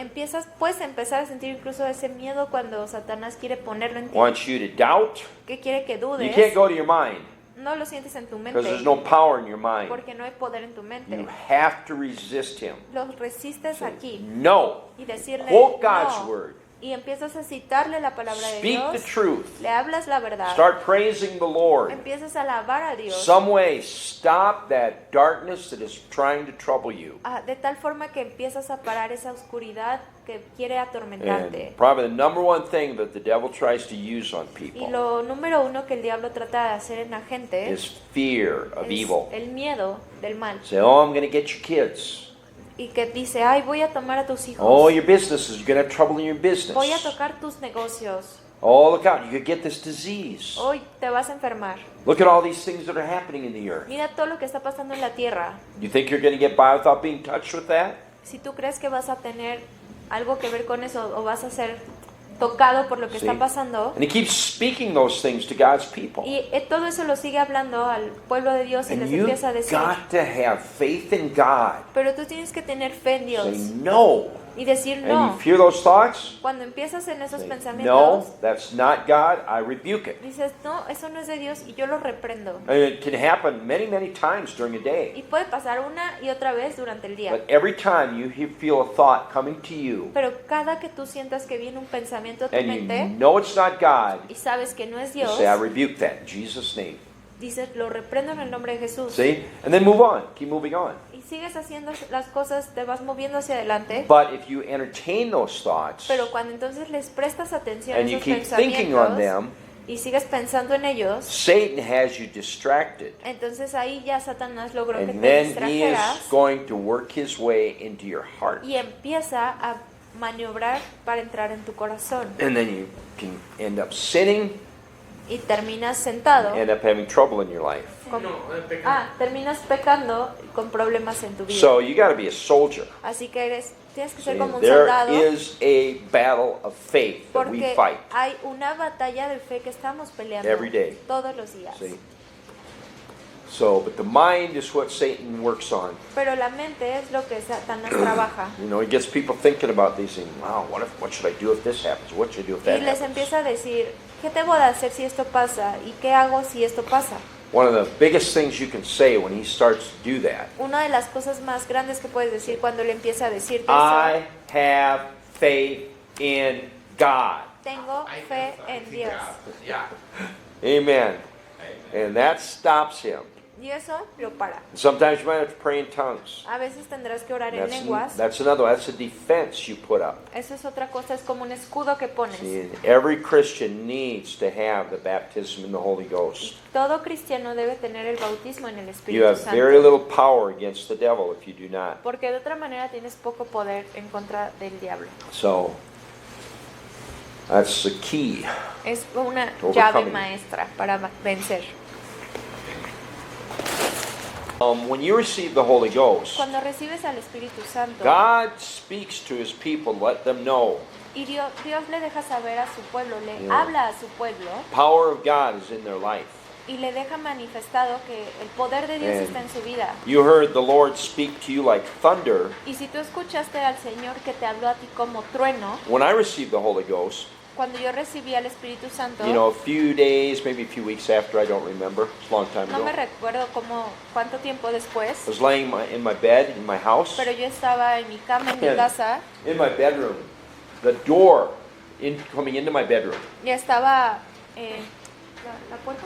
[SPEAKER 2] Puedes empezar a sentir incluso ese miedo cuando Satanás quiere ponerlo en ti.
[SPEAKER 1] wants you to doubt.
[SPEAKER 2] Que quiere que
[SPEAKER 1] You can't
[SPEAKER 2] dudes.
[SPEAKER 1] go to your mind
[SPEAKER 2] No lo sientes en tu
[SPEAKER 1] because there's
[SPEAKER 2] mente.
[SPEAKER 1] no power in your mind.
[SPEAKER 2] Porque no hay poder en tu
[SPEAKER 1] You
[SPEAKER 2] mente.
[SPEAKER 1] have to resist him.
[SPEAKER 2] Lo resistes aquí.
[SPEAKER 1] No.
[SPEAKER 2] Y decirle
[SPEAKER 1] Quote God's
[SPEAKER 2] no.
[SPEAKER 1] word.
[SPEAKER 2] Y empiezas a citarle la palabra de
[SPEAKER 1] Speak the
[SPEAKER 2] Dios.
[SPEAKER 1] truth.
[SPEAKER 2] Le hablas la verdad.
[SPEAKER 1] Start praising the Lord.
[SPEAKER 2] Empiezas a alabar a Dios.
[SPEAKER 1] Some way, stop that darkness that is trying to trouble you.
[SPEAKER 2] De tal forma que empiezas a parar esa oscuridad que quiere atormentarte.
[SPEAKER 1] And probably the number one thing that the devil tries to use on
[SPEAKER 2] Y
[SPEAKER 1] people
[SPEAKER 2] lo número uno que el diablo trata de hacer en la gente
[SPEAKER 1] is fear of
[SPEAKER 2] es
[SPEAKER 1] evil.
[SPEAKER 2] el miedo del mal.
[SPEAKER 1] Say, oh, I'm going to get your kids.
[SPEAKER 2] Y que dice, ay, voy a tomar a tus hijos.
[SPEAKER 1] Oh, your businesses, you're going to have trouble in your business.
[SPEAKER 2] Voy a tocar tus negocios.
[SPEAKER 1] Oh, look out, you could get this disease.
[SPEAKER 2] Hoy te vas a enfermar.
[SPEAKER 1] Look at all these things that are happening in the earth.
[SPEAKER 2] Mira todo lo que está pasando en la tierra.
[SPEAKER 1] You think you're going to get by without being touched with that?
[SPEAKER 2] Si tú crees que vas a tener algo que ver con eso o vas a ser tocado por lo que
[SPEAKER 1] Sí.
[SPEAKER 2] está pasando,
[SPEAKER 1] And he keeps speaking those things to God's people.
[SPEAKER 2] y todo eso lo sigue hablando al pueblo de Dios y
[SPEAKER 1] And
[SPEAKER 2] les
[SPEAKER 1] you've
[SPEAKER 2] empieza a decir,
[SPEAKER 1] got to have faith in God.
[SPEAKER 2] pero tú tienes que tener fe en Dios
[SPEAKER 1] Say no.
[SPEAKER 2] y decir
[SPEAKER 1] And
[SPEAKER 2] no.
[SPEAKER 1] you fear those thoughts?
[SPEAKER 2] Cuando empiezas en esos
[SPEAKER 1] Say, no,
[SPEAKER 2] pensamientos,
[SPEAKER 1] that's not God. I rebuke it.
[SPEAKER 2] dices, no, eso no es de Dios y yo lo reprendo.
[SPEAKER 1] And it can happen many, many times during a day.
[SPEAKER 2] Y puede pasar una y otra vez durante el día.
[SPEAKER 1] But every time you feel a thought coming to you,
[SPEAKER 2] Pero cada que tú sientas que viene un pensamiento a tu
[SPEAKER 1] and you
[SPEAKER 2] mente
[SPEAKER 1] know it's not God,
[SPEAKER 2] y sabes que no es
[SPEAKER 1] you
[SPEAKER 2] Dios,
[SPEAKER 1] say, I rebuke that in Jesus' name.
[SPEAKER 2] dices, lo reprendo en el nombre de Jesús.
[SPEAKER 1] See? And then move on. Keep moving on.
[SPEAKER 2] Y sigues haciendo las cosas, te vas moviendo hacia adelante.
[SPEAKER 1] But if you entertain those thoughts
[SPEAKER 2] Pero cuando entonces les prestas atención a
[SPEAKER 1] and you
[SPEAKER 2] esos
[SPEAKER 1] keep thinking on
[SPEAKER 2] pensamientos
[SPEAKER 1] them,
[SPEAKER 2] y sigues pensando en ellos,
[SPEAKER 1] Satan has you distracted.
[SPEAKER 2] entonces ahí ya Satanás logró que
[SPEAKER 1] And
[SPEAKER 2] te
[SPEAKER 1] then he is
[SPEAKER 2] distrajeras
[SPEAKER 1] going to work his way into your heart.
[SPEAKER 2] y empieza a maniobrar para entrar en tu corazón.
[SPEAKER 1] And then you can end up sinning,
[SPEAKER 2] Y terminas sentado,
[SPEAKER 1] end up having trouble in your life.
[SPEAKER 2] terminas pecando con problemas en tu vida.
[SPEAKER 1] So you got to be a soldier.
[SPEAKER 2] Así que tienes que ser
[SPEAKER 1] See,
[SPEAKER 2] como un
[SPEAKER 1] there
[SPEAKER 2] soldado,
[SPEAKER 1] is a battle of faith that we
[SPEAKER 2] porque
[SPEAKER 1] fight.
[SPEAKER 2] hay una batalla de fe que estamos peleando
[SPEAKER 1] Every day.
[SPEAKER 2] todos los días.
[SPEAKER 1] See? So, but the mind is what Satan works on.
[SPEAKER 2] Pero la mente es lo que Satanás trabaja.
[SPEAKER 1] You know, he gets people thinking about these things. Wow, what should I do if this happens? What should I do if
[SPEAKER 2] Y
[SPEAKER 1] that
[SPEAKER 2] les
[SPEAKER 1] happens?
[SPEAKER 2] empieza a decir, ¿qué debo de hacer si esto pasa? ¿Y qué hago si esto pasa?
[SPEAKER 1] One of the biggest things you can say when he starts to do that,
[SPEAKER 2] Una de las cosas más grandes que puedes decir cuando le empieza a decirte
[SPEAKER 1] I
[SPEAKER 2] eso,
[SPEAKER 1] have faith in God.
[SPEAKER 2] tengo fe en Dios.
[SPEAKER 1] Amen. And that stops him.
[SPEAKER 2] Y eso lo para.
[SPEAKER 1] Sometimes you might have to pray in tongues.
[SPEAKER 2] A veces tendrás que orar en lenguas.
[SPEAKER 1] That's another one. That's a defense you put up.
[SPEAKER 2] Eso es otra cosa, es como un escudo que pones.
[SPEAKER 1] See, every Christian needs to have the baptism in the Holy Ghost.
[SPEAKER 2] Todo cristiano debe tener el bautismo en el
[SPEAKER 1] You
[SPEAKER 2] Espíritu
[SPEAKER 1] have very
[SPEAKER 2] Santo.
[SPEAKER 1] little power against the devil if you do not.
[SPEAKER 2] Porque de otra manera tienes poco poder en contra del diablo.
[SPEAKER 1] So, that's the key.
[SPEAKER 2] Es una
[SPEAKER 1] Overcoming.
[SPEAKER 2] llave maestra para vencer.
[SPEAKER 1] When you receive the Holy Ghost,
[SPEAKER 2] Cuando recibes al Espíritu Santo,
[SPEAKER 1] God speaks to his people, let them know
[SPEAKER 2] y Dios le deja saber a su pueblo, le
[SPEAKER 1] Yeah.
[SPEAKER 2] habla a su pueblo
[SPEAKER 1] the power of God is in their life.
[SPEAKER 2] y le deja manifestado que el poder de Dios
[SPEAKER 1] And
[SPEAKER 2] está en su vida.
[SPEAKER 1] you heard the Lord speak to you like thunder.
[SPEAKER 2] Y si tú escuchaste al Señor que te habló a ti como trueno,
[SPEAKER 1] When I received the Holy Ghost,
[SPEAKER 2] cuando yo recibí al Espíritu Santo,
[SPEAKER 1] you know, a few days, maybe a few weeks after, I don't remember. It's a long time
[SPEAKER 2] no me
[SPEAKER 1] ago.
[SPEAKER 2] recuerdo cuánto tiempo después,
[SPEAKER 1] I was laying in my bed in my house,
[SPEAKER 2] pero yo estaba en mi cama, en mi
[SPEAKER 1] Yeah.
[SPEAKER 2] casa,
[SPEAKER 1] in my bedroom. The door coming into my bedroom.
[SPEAKER 2] ya estaba la puerta.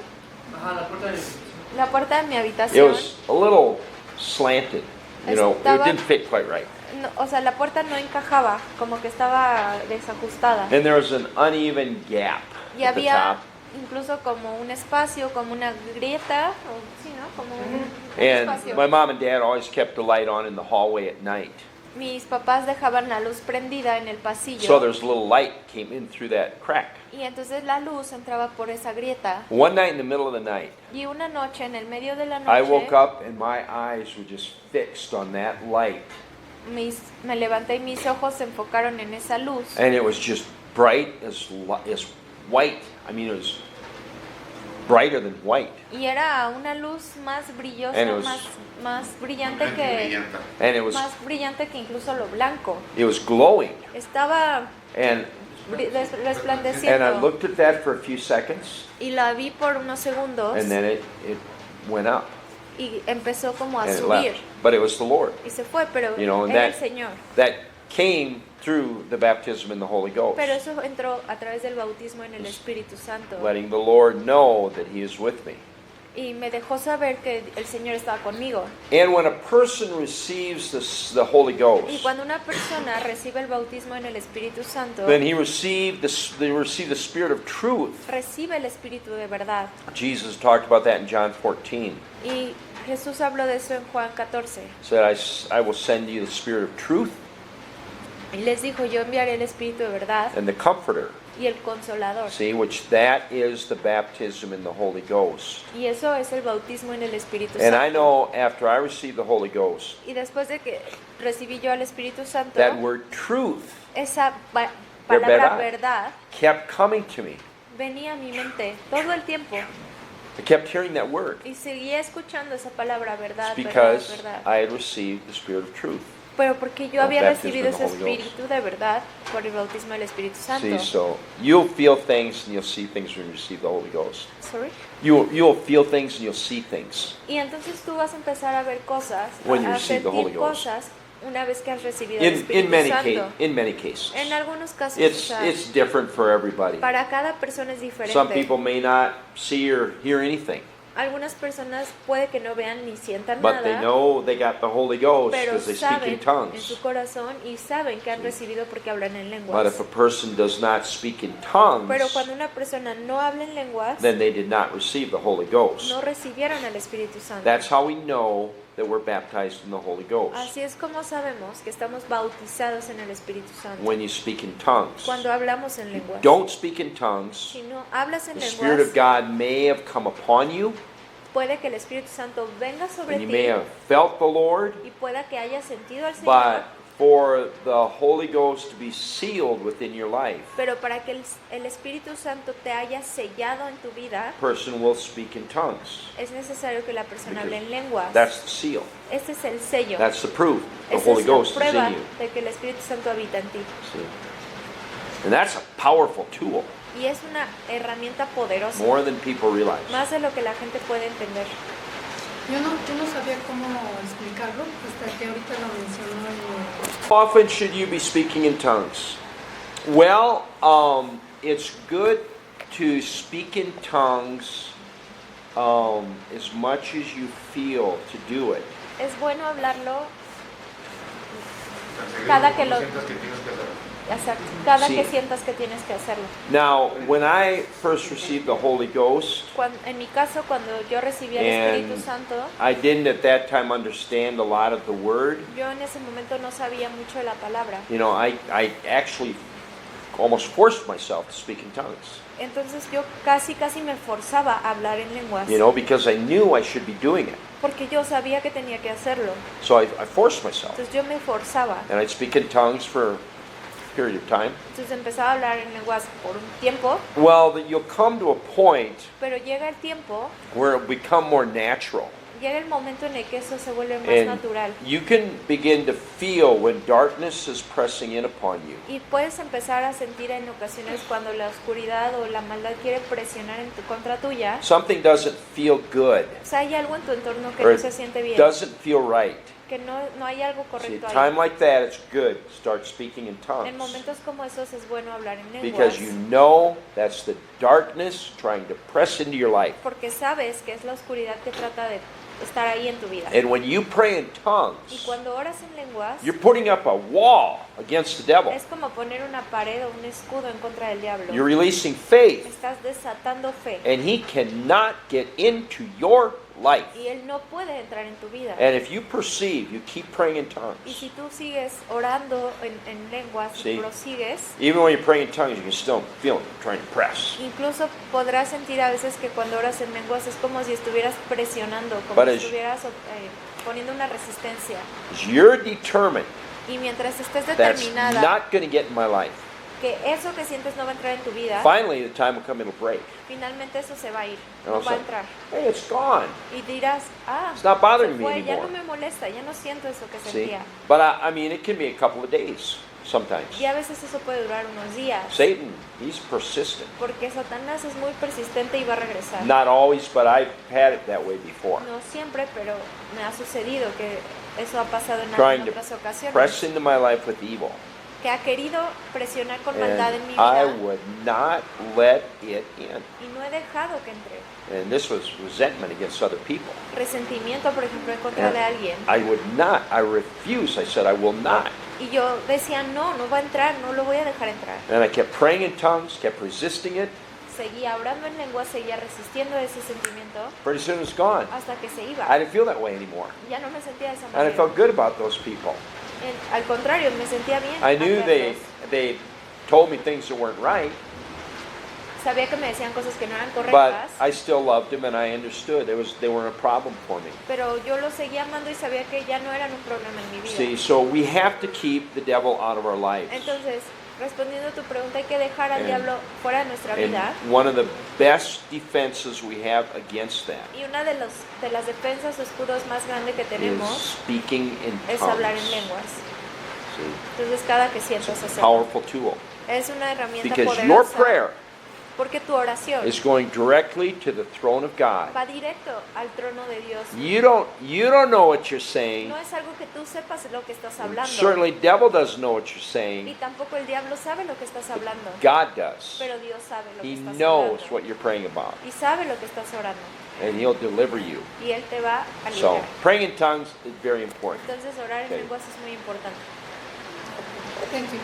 [SPEAKER 2] La puerta de mi
[SPEAKER 1] It
[SPEAKER 2] habitación
[SPEAKER 1] was a little slanted. You know, it
[SPEAKER 2] Estaba-
[SPEAKER 1] didn't fit quite right.
[SPEAKER 2] no, o sea, la puerta no encajaba, como que estaba desajustada.
[SPEAKER 1] And there was an uneven gap
[SPEAKER 2] Y
[SPEAKER 1] at the
[SPEAKER 2] había
[SPEAKER 1] top.
[SPEAKER 2] incluso como un espacio, como una grieta, o sí, ¿no? Como un
[SPEAKER 1] And
[SPEAKER 2] espacio.
[SPEAKER 1] my mom and dad always kept the light on in the hallway at night.
[SPEAKER 2] Mis papás dejaban la luz prendida en el pasillo.
[SPEAKER 1] So there's a little light came in through that crack.
[SPEAKER 2] Y entonces la luz entraba por esa grieta.
[SPEAKER 1] One night in the middle of the night,
[SPEAKER 2] Y una noche, en el medio de la
[SPEAKER 1] I woke
[SPEAKER 2] noche,
[SPEAKER 1] up and my eyes were just fixed on that light.
[SPEAKER 2] me levanté y mis ojos se enfocaron en esa luz.
[SPEAKER 1] And it was just bright as white. I mean, it was brighter than white.
[SPEAKER 2] Y era una luz más brillosa,
[SPEAKER 1] And it was-
[SPEAKER 2] más brillante
[SPEAKER 3] Blanca y
[SPEAKER 2] que
[SPEAKER 3] brillante.
[SPEAKER 1] And it was
[SPEAKER 2] más brillante que incluso lo blanco.
[SPEAKER 1] glowing.
[SPEAKER 2] Estaba
[SPEAKER 1] And
[SPEAKER 2] bri- des-
[SPEAKER 1] I
[SPEAKER 2] resplandeciendo.
[SPEAKER 1] looked at that for a few seconds,
[SPEAKER 2] Y la vi por unos segundos
[SPEAKER 1] and then it went up
[SPEAKER 2] y empezó como a
[SPEAKER 1] and it
[SPEAKER 2] subir.
[SPEAKER 1] left. But it was the Lord.
[SPEAKER 2] Y se fue, pero
[SPEAKER 1] You know, and
[SPEAKER 2] era el
[SPEAKER 1] that-
[SPEAKER 2] Señor.
[SPEAKER 1] That came through the baptism in the Holy Ghost,
[SPEAKER 2] Pero eso entró a través del bautismo en el Espíritu Santo.
[SPEAKER 1] letting the Lord know that He is with me.
[SPEAKER 2] Y me dejó saber que el Señor estaba conmigo.
[SPEAKER 1] And when a person receives the Holy
[SPEAKER 2] Y
[SPEAKER 1] Ghost,
[SPEAKER 2] cuando una persona recibe el bautismo en el Espíritu Santo,
[SPEAKER 1] then they receive the Spirit of truth.
[SPEAKER 2] recibe el Espíritu de verdad.
[SPEAKER 1] Jesus talked about that in John 14.
[SPEAKER 2] Y Jesús habló de eso en Juan 14.
[SPEAKER 1] Said, I will send you the Spirit of truth
[SPEAKER 2] Y les dijo, yo enviaré el Espíritu de verdad
[SPEAKER 1] and the Comforter.
[SPEAKER 2] y el Consolador.
[SPEAKER 1] See, which that is the baptism in the Holy Ghost.
[SPEAKER 2] Y eso es el bautismo en el Espíritu
[SPEAKER 1] And I
[SPEAKER 2] Santo.
[SPEAKER 1] know after I received the Holy Ghost,
[SPEAKER 2] Y después de que recibí yo al Espíritu Santo,
[SPEAKER 1] that word truth
[SPEAKER 2] esa
[SPEAKER 1] De
[SPEAKER 2] palabra
[SPEAKER 1] verdad.
[SPEAKER 2] verdad
[SPEAKER 1] kept coming to me.
[SPEAKER 2] venía a mi mente todo el tiempo.
[SPEAKER 1] I kept hearing that word.
[SPEAKER 2] Y seguía escuchando esa palabra verdad,
[SPEAKER 1] It's
[SPEAKER 2] verdad,
[SPEAKER 1] because
[SPEAKER 2] verdad.
[SPEAKER 1] I had received the Spirit of truth.
[SPEAKER 2] Pero porque yo
[SPEAKER 1] of
[SPEAKER 2] había
[SPEAKER 1] baptism
[SPEAKER 2] recibido
[SPEAKER 1] in the
[SPEAKER 2] ese
[SPEAKER 1] Holy Ghost.
[SPEAKER 2] Espíritu de verdad por el bautismo del Espíritu Santo.
[SPEAKER 1] See, so you'll feel things and you'll see things when you receive the Holy Ghost.
[SPEAKER 2] Sorry.
[SPEAKER 1] You'll feel things and you'll see things.
[SPEAKER 2] Y entonces tú vas a empezar a ver cosas,
[SPEAKER 1] When you
[SPEAKER 2] a
[SPEAKER 1] receive the Holy
[SPEAKER 2] sentir
[SPEAKER 1] Ghost.
[SPEAKER 2] cosas una vez que has recibido el
[SPEAKER 1] In
[SPEAKER 2] Espíritu
[SPEAKER 1] many
[SPEAKER 2] Santo.
[SPEAKER 1] in many cases,
[SPEAKER 2] En algunos casos,
[SPEAKER 1] it's
[SPEAKER 2] o sea,
[SPEAKER 1] it's different for everybody.
[SPEAKER 2] para cada persona es diferente.
[SPEAKER 1] Some people may not see or hear anything,
[SPEAKER 2] Algunas personas puede que no vean ni sientan
[SPEAKER 1] but they
[SPEAKER 2] nada,
[SPEAKER 1] know they got the Holy Ghost
[SPEAKER 2] pero
[SPEAKER 1] because they speak
[SPEAKER 2] saben
[SPEAKER 1] in
[SPEAKER 2] en
[SPEAKER 1] tongues.
[SPEAKER 2] su corazón y saben que han recibido porque hablan en
[SPEAKER 1] But
[SPEAKER 2] lenguas.
[SPEAKER 1] if a person does not speak in tongues,
[SPEAKER 2] Pero cuando una persona no habla en lenguas,
[SPEAKER 1] then they did not receive the Holy Ghost.
[SPEAKER 2] no recibieron el Espíritu Santo.
[SPEAKER 1] That's how we know that we're baptized in the Holy Ghost.
[SPEAKER 2] Así es como sabemos que estamos bautizados en el Espíritu Santo.
[SPEAKER 1] When you speak in tongues.
[SPEAKER 2] Cuando hablamos en lenguas.
[SPEAKER 1] Don't speak in tongues.
[SPEAKER 2] Si no hablas en
[SPEAKER 1] The Spirit of
[SPEAKER 2] lenguas,
[SPEAKER 1] God may have come upon you,
[SPEAKER 2] puede que el Espíritu Santo venga sobre
[SPEAKER 1] and you may
[SPEAKER 2] ti
[SPEAKER 1] have felt the Lord,
[SPEAKER 2] y pueda que hayas sentido al
[SPEAKER 1] but
[SPEAKER 2] Señor,
[SPEAKER 1] for the Holy Ghost to be sealed within your life,
[SPEAKER 2] pero para que el Espíritu Santo te haya sellado en tu vida,
[SPEAKER 1] a person will speak in tongues.
[SPEAKER 2] es necesario que la persona hable en lenguas.
[SPEAKER 1] That's the seal.
[SPEAKER 2] Este es el sello.
[SPEAKER 1] That's the proof. The
[SPEAKER 2] Esa
[SPEAKER 1] Holy
[SPEAKER 2] es la
[SPEAKER 1] Ghost is
[SPEAKER 2] prueba
[SPEAKER 1] in you.
[SPEAKER 2] de que el Espíritu Santo habita en ti.
[SPEAKER 1] See? And that's a powerful tool,
[SPEAKER 2] Y es una herramienta poderosa,
[SPEAKER 1] more than people realize.
[SPEAKER 2] más de lo que la gente puede entender.
[SPEAKER 4] Yo no sabía cómo explicarlo hasta que ahorita lo mencionó el...
[SPEAKER 1] How often should you be speaking in tongues? Well, it's good to speak in tongues as much as you feel to do it.
[SPEAKER 2] Es bueno hablarlo
[SPEAKER 3] Tan seguido
[SPEAKER 2] Cada
[SPEAKER 3] como
[SPEAKER 2] que
[SPEAKER 3] tú
[SPEAKER 2] lo-
[SPEAKER 3] sientas que tienes que hacerlo.
[SPEAKER 2] exacto, cada
[SPEAKER 1] Sí.
[SPEAKER 2] que sientas que tienes que hacerlo.
[SPEAKER 1] Now, when I first received the Holy Ghost,
[SPEAKER 2] En mi caso, cuando yo recibí el
[SPEAKER 1] And-
[SPEAKER 2] Espíritu Santo,
[SPEAKER 1] I didn't at that time understand a lot of the word.
[SPEAKER 2] yo en ese momento no sabía mucho de la palabra.
[SPEAKER 1] You know, I actually almost forced myself to speak in tongues.
[SPEAKER 2] Entonces yo casi me forzaba a hablar en lenguas,
[SPEAKER 1] You know, because I knew I should be doing it.
[SPEAKER 2] porque yo sabía que tenía que hacerlo.
[SPEAKER 1] So I forced myself.
[SPEAKER 2] Entonces yo me forzaba.
[SPEAKER 1] And I'd speak in tongues for a period of time.
[SPEAKER 2] Entonces empezaba a hablar en lenguas por un tiempo,
[SPEAKER 1] Well, that you'll come to a point
[SPEAKER 2] pero llega el tiempo,
[SPEAKER 1] where it become more natural.
[SPEAKER 2] llega el momento en el que eso se vuelve más
[SPEAKER 1] And
[SPEAKER 2] natural.
[SPEAKER 1] you can begin to feel when darkness is pressing in upon you.
[SPEAKER 2] Y puedes empezar a sentir en ocasiones cuando la oscuridad o la maldad quiere presionar en tu contra tuya.
[SPEAKER 1] Something doesn't feel good
[SPEAKER 2] O sea, hay algo en tu entorno que
[SPEAKER 1] or
[SPEAKER 2] no se siente bien,
[SPEAKER 1] doesn't feel right.
[SPEAKER 2] que no hay algo
[SPEAKER 1] See,
[SPEAKER 2] correcto
[SPEAKER 1] a
[SPEAKER 2] ahí.
[SPEAKER 1] time like that, it's good to start speaking in
[SPEAKER 2] En
[SPEAKER 1] tongues.
[SPEAKER 2] momentos como esos es bueno hablar en lenguas.
[SPEAKER 1] Because you know that's the darkness trying to press into your life.
[SPEAKER 2] Porque sabes que es la oscuridad que trata de estar ahí en tu vida.
[SPEAKER 1] And when you pray in
[SPEAKER 2] Y
[SPEAKER 1] tongues,
[SPEAKER 2] cuando oras en lenguas,
[SPEAKER 1] you're putting up a wall against the devil.
[SPEAKER 2] es como poner una pared o un escudo en contra del diablo.
[SPEAKER 1] You're releasing faith,
[SPEAKER 2] Estás desatando fe.
[SPEAKER 1] and he cannot get into your life.
[SPEAKER 2] Y él no puede entrar en tu vida.
[SPEAKER 1] And if you perceive, you keep praying in
[SPEAKER 2] Y
[SPEAKER 1] tongues.
[SPEAKER 2] si tú sigues orando en lenguas
[SPEAKER 1] Sí.
[SPEAKER 2] y prosigues,
[SPEAKER 1] Even when you pray in tongues, you can still feel it trying to press.
[SPEAKER 2] incluso podrás sentir a veces que cuando oras en lenguas es como si estuvieras presionando, como
[SPEAKER 1] But
[SPEAKER 2] si
[SPEAKER 1] as-
[SPEAKER 2] estuvieras poniendo una resistencia.
[SPEAKER 1] You're determined
[SPEAKER 2] Y mientras estés
[SPEAKER 1] that's
[SPEAKER 2] determinada
[SPEAKER 1] not going to get in my life.
[SPEAKER 2] que eso que sientes no va a entrar en tu vida,
[SPEAKER 1] Finally, the time will come, it'll break.
[SPEAKER 2] finalmente eso se va a ir,
[SPEAKER 1] And
[SPEAKER 2] no
[SPEAKER 1] I'll
[SPEAKER 2] va a
[SPEAKER 1] say,
[SPEAKER 2] entrar.
[SPEAKER 1] hey, it's gone.
[SPEAKER 2] Y dirás,
[SPEAKER 1] It's not bothering
[SPEAKER 2] se
[SPEAKER 1] me
[SPEAKER 2] fue, ya no
[SPEAKER 1] anymore.
[SPEAKER 2] me molesta, ya no siento eso que
[SPEAKER 1] See?
[SPEAKER 2] sentía.
[SPEAKER 1] But I mean, it can be a couple of days sometimes.
[SPEAKER 2] Y a veces eso puede durar unos días,
[SPEAKER 1] Satan, he's persistent.
[SPEAKER 2] porque Satanás es muy persistente y va a regresar.
[SPEAKER 1] Not always, but I've had it that way before.
[SPEAKER 2] No siempre, pero me ha sucedido que eso ha pasado en
[SPEAKER 1] Trying to
[SPEAKER 2] otras ocasiones.
[SPEAKER 1] press into my life with evil.
[SPEAKER 2] Que ha querido presionar con maldad en mi
[SPEAKER 1] And I
[SPEAKER 2] vida
[SPEAKER 1] would not let it in.
[SPEAKER 2] y no he dejado que entre.
[SPEAKER 1] And this was resentment against other people.
[SPEAKER 2] Resentimiento, por ejemplo, en contra
[SPEAKER 1] And
[SPEAKER 2] de alguien.
[SPEAKER 1] I would not. I refuse. I said, I will not.
[SPEAKER 2] Y yo decía, no va a entrar, no lo voy a dejar entrar.
[SPEAKER 1] And I kept praying in tongues, kept resisting it.
[SPEAKER 2] Seguía orando en lengua, seguía resistiendo ese sentimiento
[SPEAKER 1] Pretty soon it's gone.
[SPEAKER 2] hasta que se iba.
[SPEAKER 1] I didn't feel that way anymore.
[SPEAKER 2] Ya no me sentía de esa
[SPEAKER 1] And I
[SPEAKER 2] manera.
[SPEAKER 1] felt good about those people.
[SPEAKER 2] Al contrario, me sentía bien.
[SPEAKER 1] I knew
[SPEAKER 2] al
[SPEAKER 1] they
[SPEAKER 2] verlos.
[SPEAKER 1] told me things that weren't right,
[SPEAKER 2] Sabía que me decían cosas que no eran
[SPEAKER 1] but
[SPEAKER 2] correctas,
[SPEAKER 1] I still loved them and I understood they weren't a problem for me.
[SPEAKER 2] pero yo los seguía amando y sabía que ya no eran un problema en mi vida.
[SPEAKER 1] See, so we have to keep the devil out of our lives.
[SPEAKER 2] Entonces, respondiendo a tu pregunta, hay que dejar al
[SPEAKER 1] And-
[SPEAKER 2] diablo fuera de nuestra
[SPEAKER 1] And
[SPEAKER 2] vida.
[SPEAKER 1] one of the best defenses we have against that
[SPEAKER 2] Y una de las defensas o escudos más grandes que
[SPEAKER 1] is
[SPEAKER 2] tenemos
[SPEAKER 1] speaking in
[SPEAKER 2] es hablar en
[SPEAKER 1] tongues.
[SPEAKER 2] lenguas.
[SPEAKER 1] See,
[SPEAKER 2] Entonces, cada que sientas
[SPEAKER 1] it's a
[SPEAKER 2] hacerlo,
[SPEAKER 1] powerful tool
[SPEAKER 2] es una herramienta
[SPEAKER 1] because your
[SPEAKER 2] poderosa.
[SPEAKER 1] prayer
[SPEAKER 2] Porque tu oración
[SPEAKER 1] is going directly to the throne of God.
[SPEAKER 2] va directo al trono de Dios.
[SPEAKER 1] You don't know what you're saying.
[SPEAKER 2] No es algo que tú sepas lo que estás
[SPEAKER 1] And
[SPEAKER 2] hablando.
[SPEAKER 1] certainly, devil doesn't know what you're
[SPEAKER 2] Y
[SPEAKER 1] saying.
[SPEAKER 2] tampoco el diablo sabe lo que estás hablando.
[SPEAKER 1] God does.
[SPEAKER 2] Pero Dios sabe lo que
[SPEAKER 1] He
[SPEAKER 2] estás
[SPEAKER 1] knows
[SPEAKER 2] hablando.
[SPEAKER 1] what you're praying about,
[SPEAKER 2] Y sabe lo que estás orando.
[SPEAKER 1] and He'll deliver you.
[SPEAKER 2] Y Él te va a
[SPEAKER 1] So,
[SPEAKER 2] librar.
[SPEAKER 1] praying in tongues is very important.
[SPEAKER 2] Entonces orar en
[SPEAKER 1] Okay.
[SPEAKER 2] lenguas es muy importante.
[SPEAKER 4] Thank you.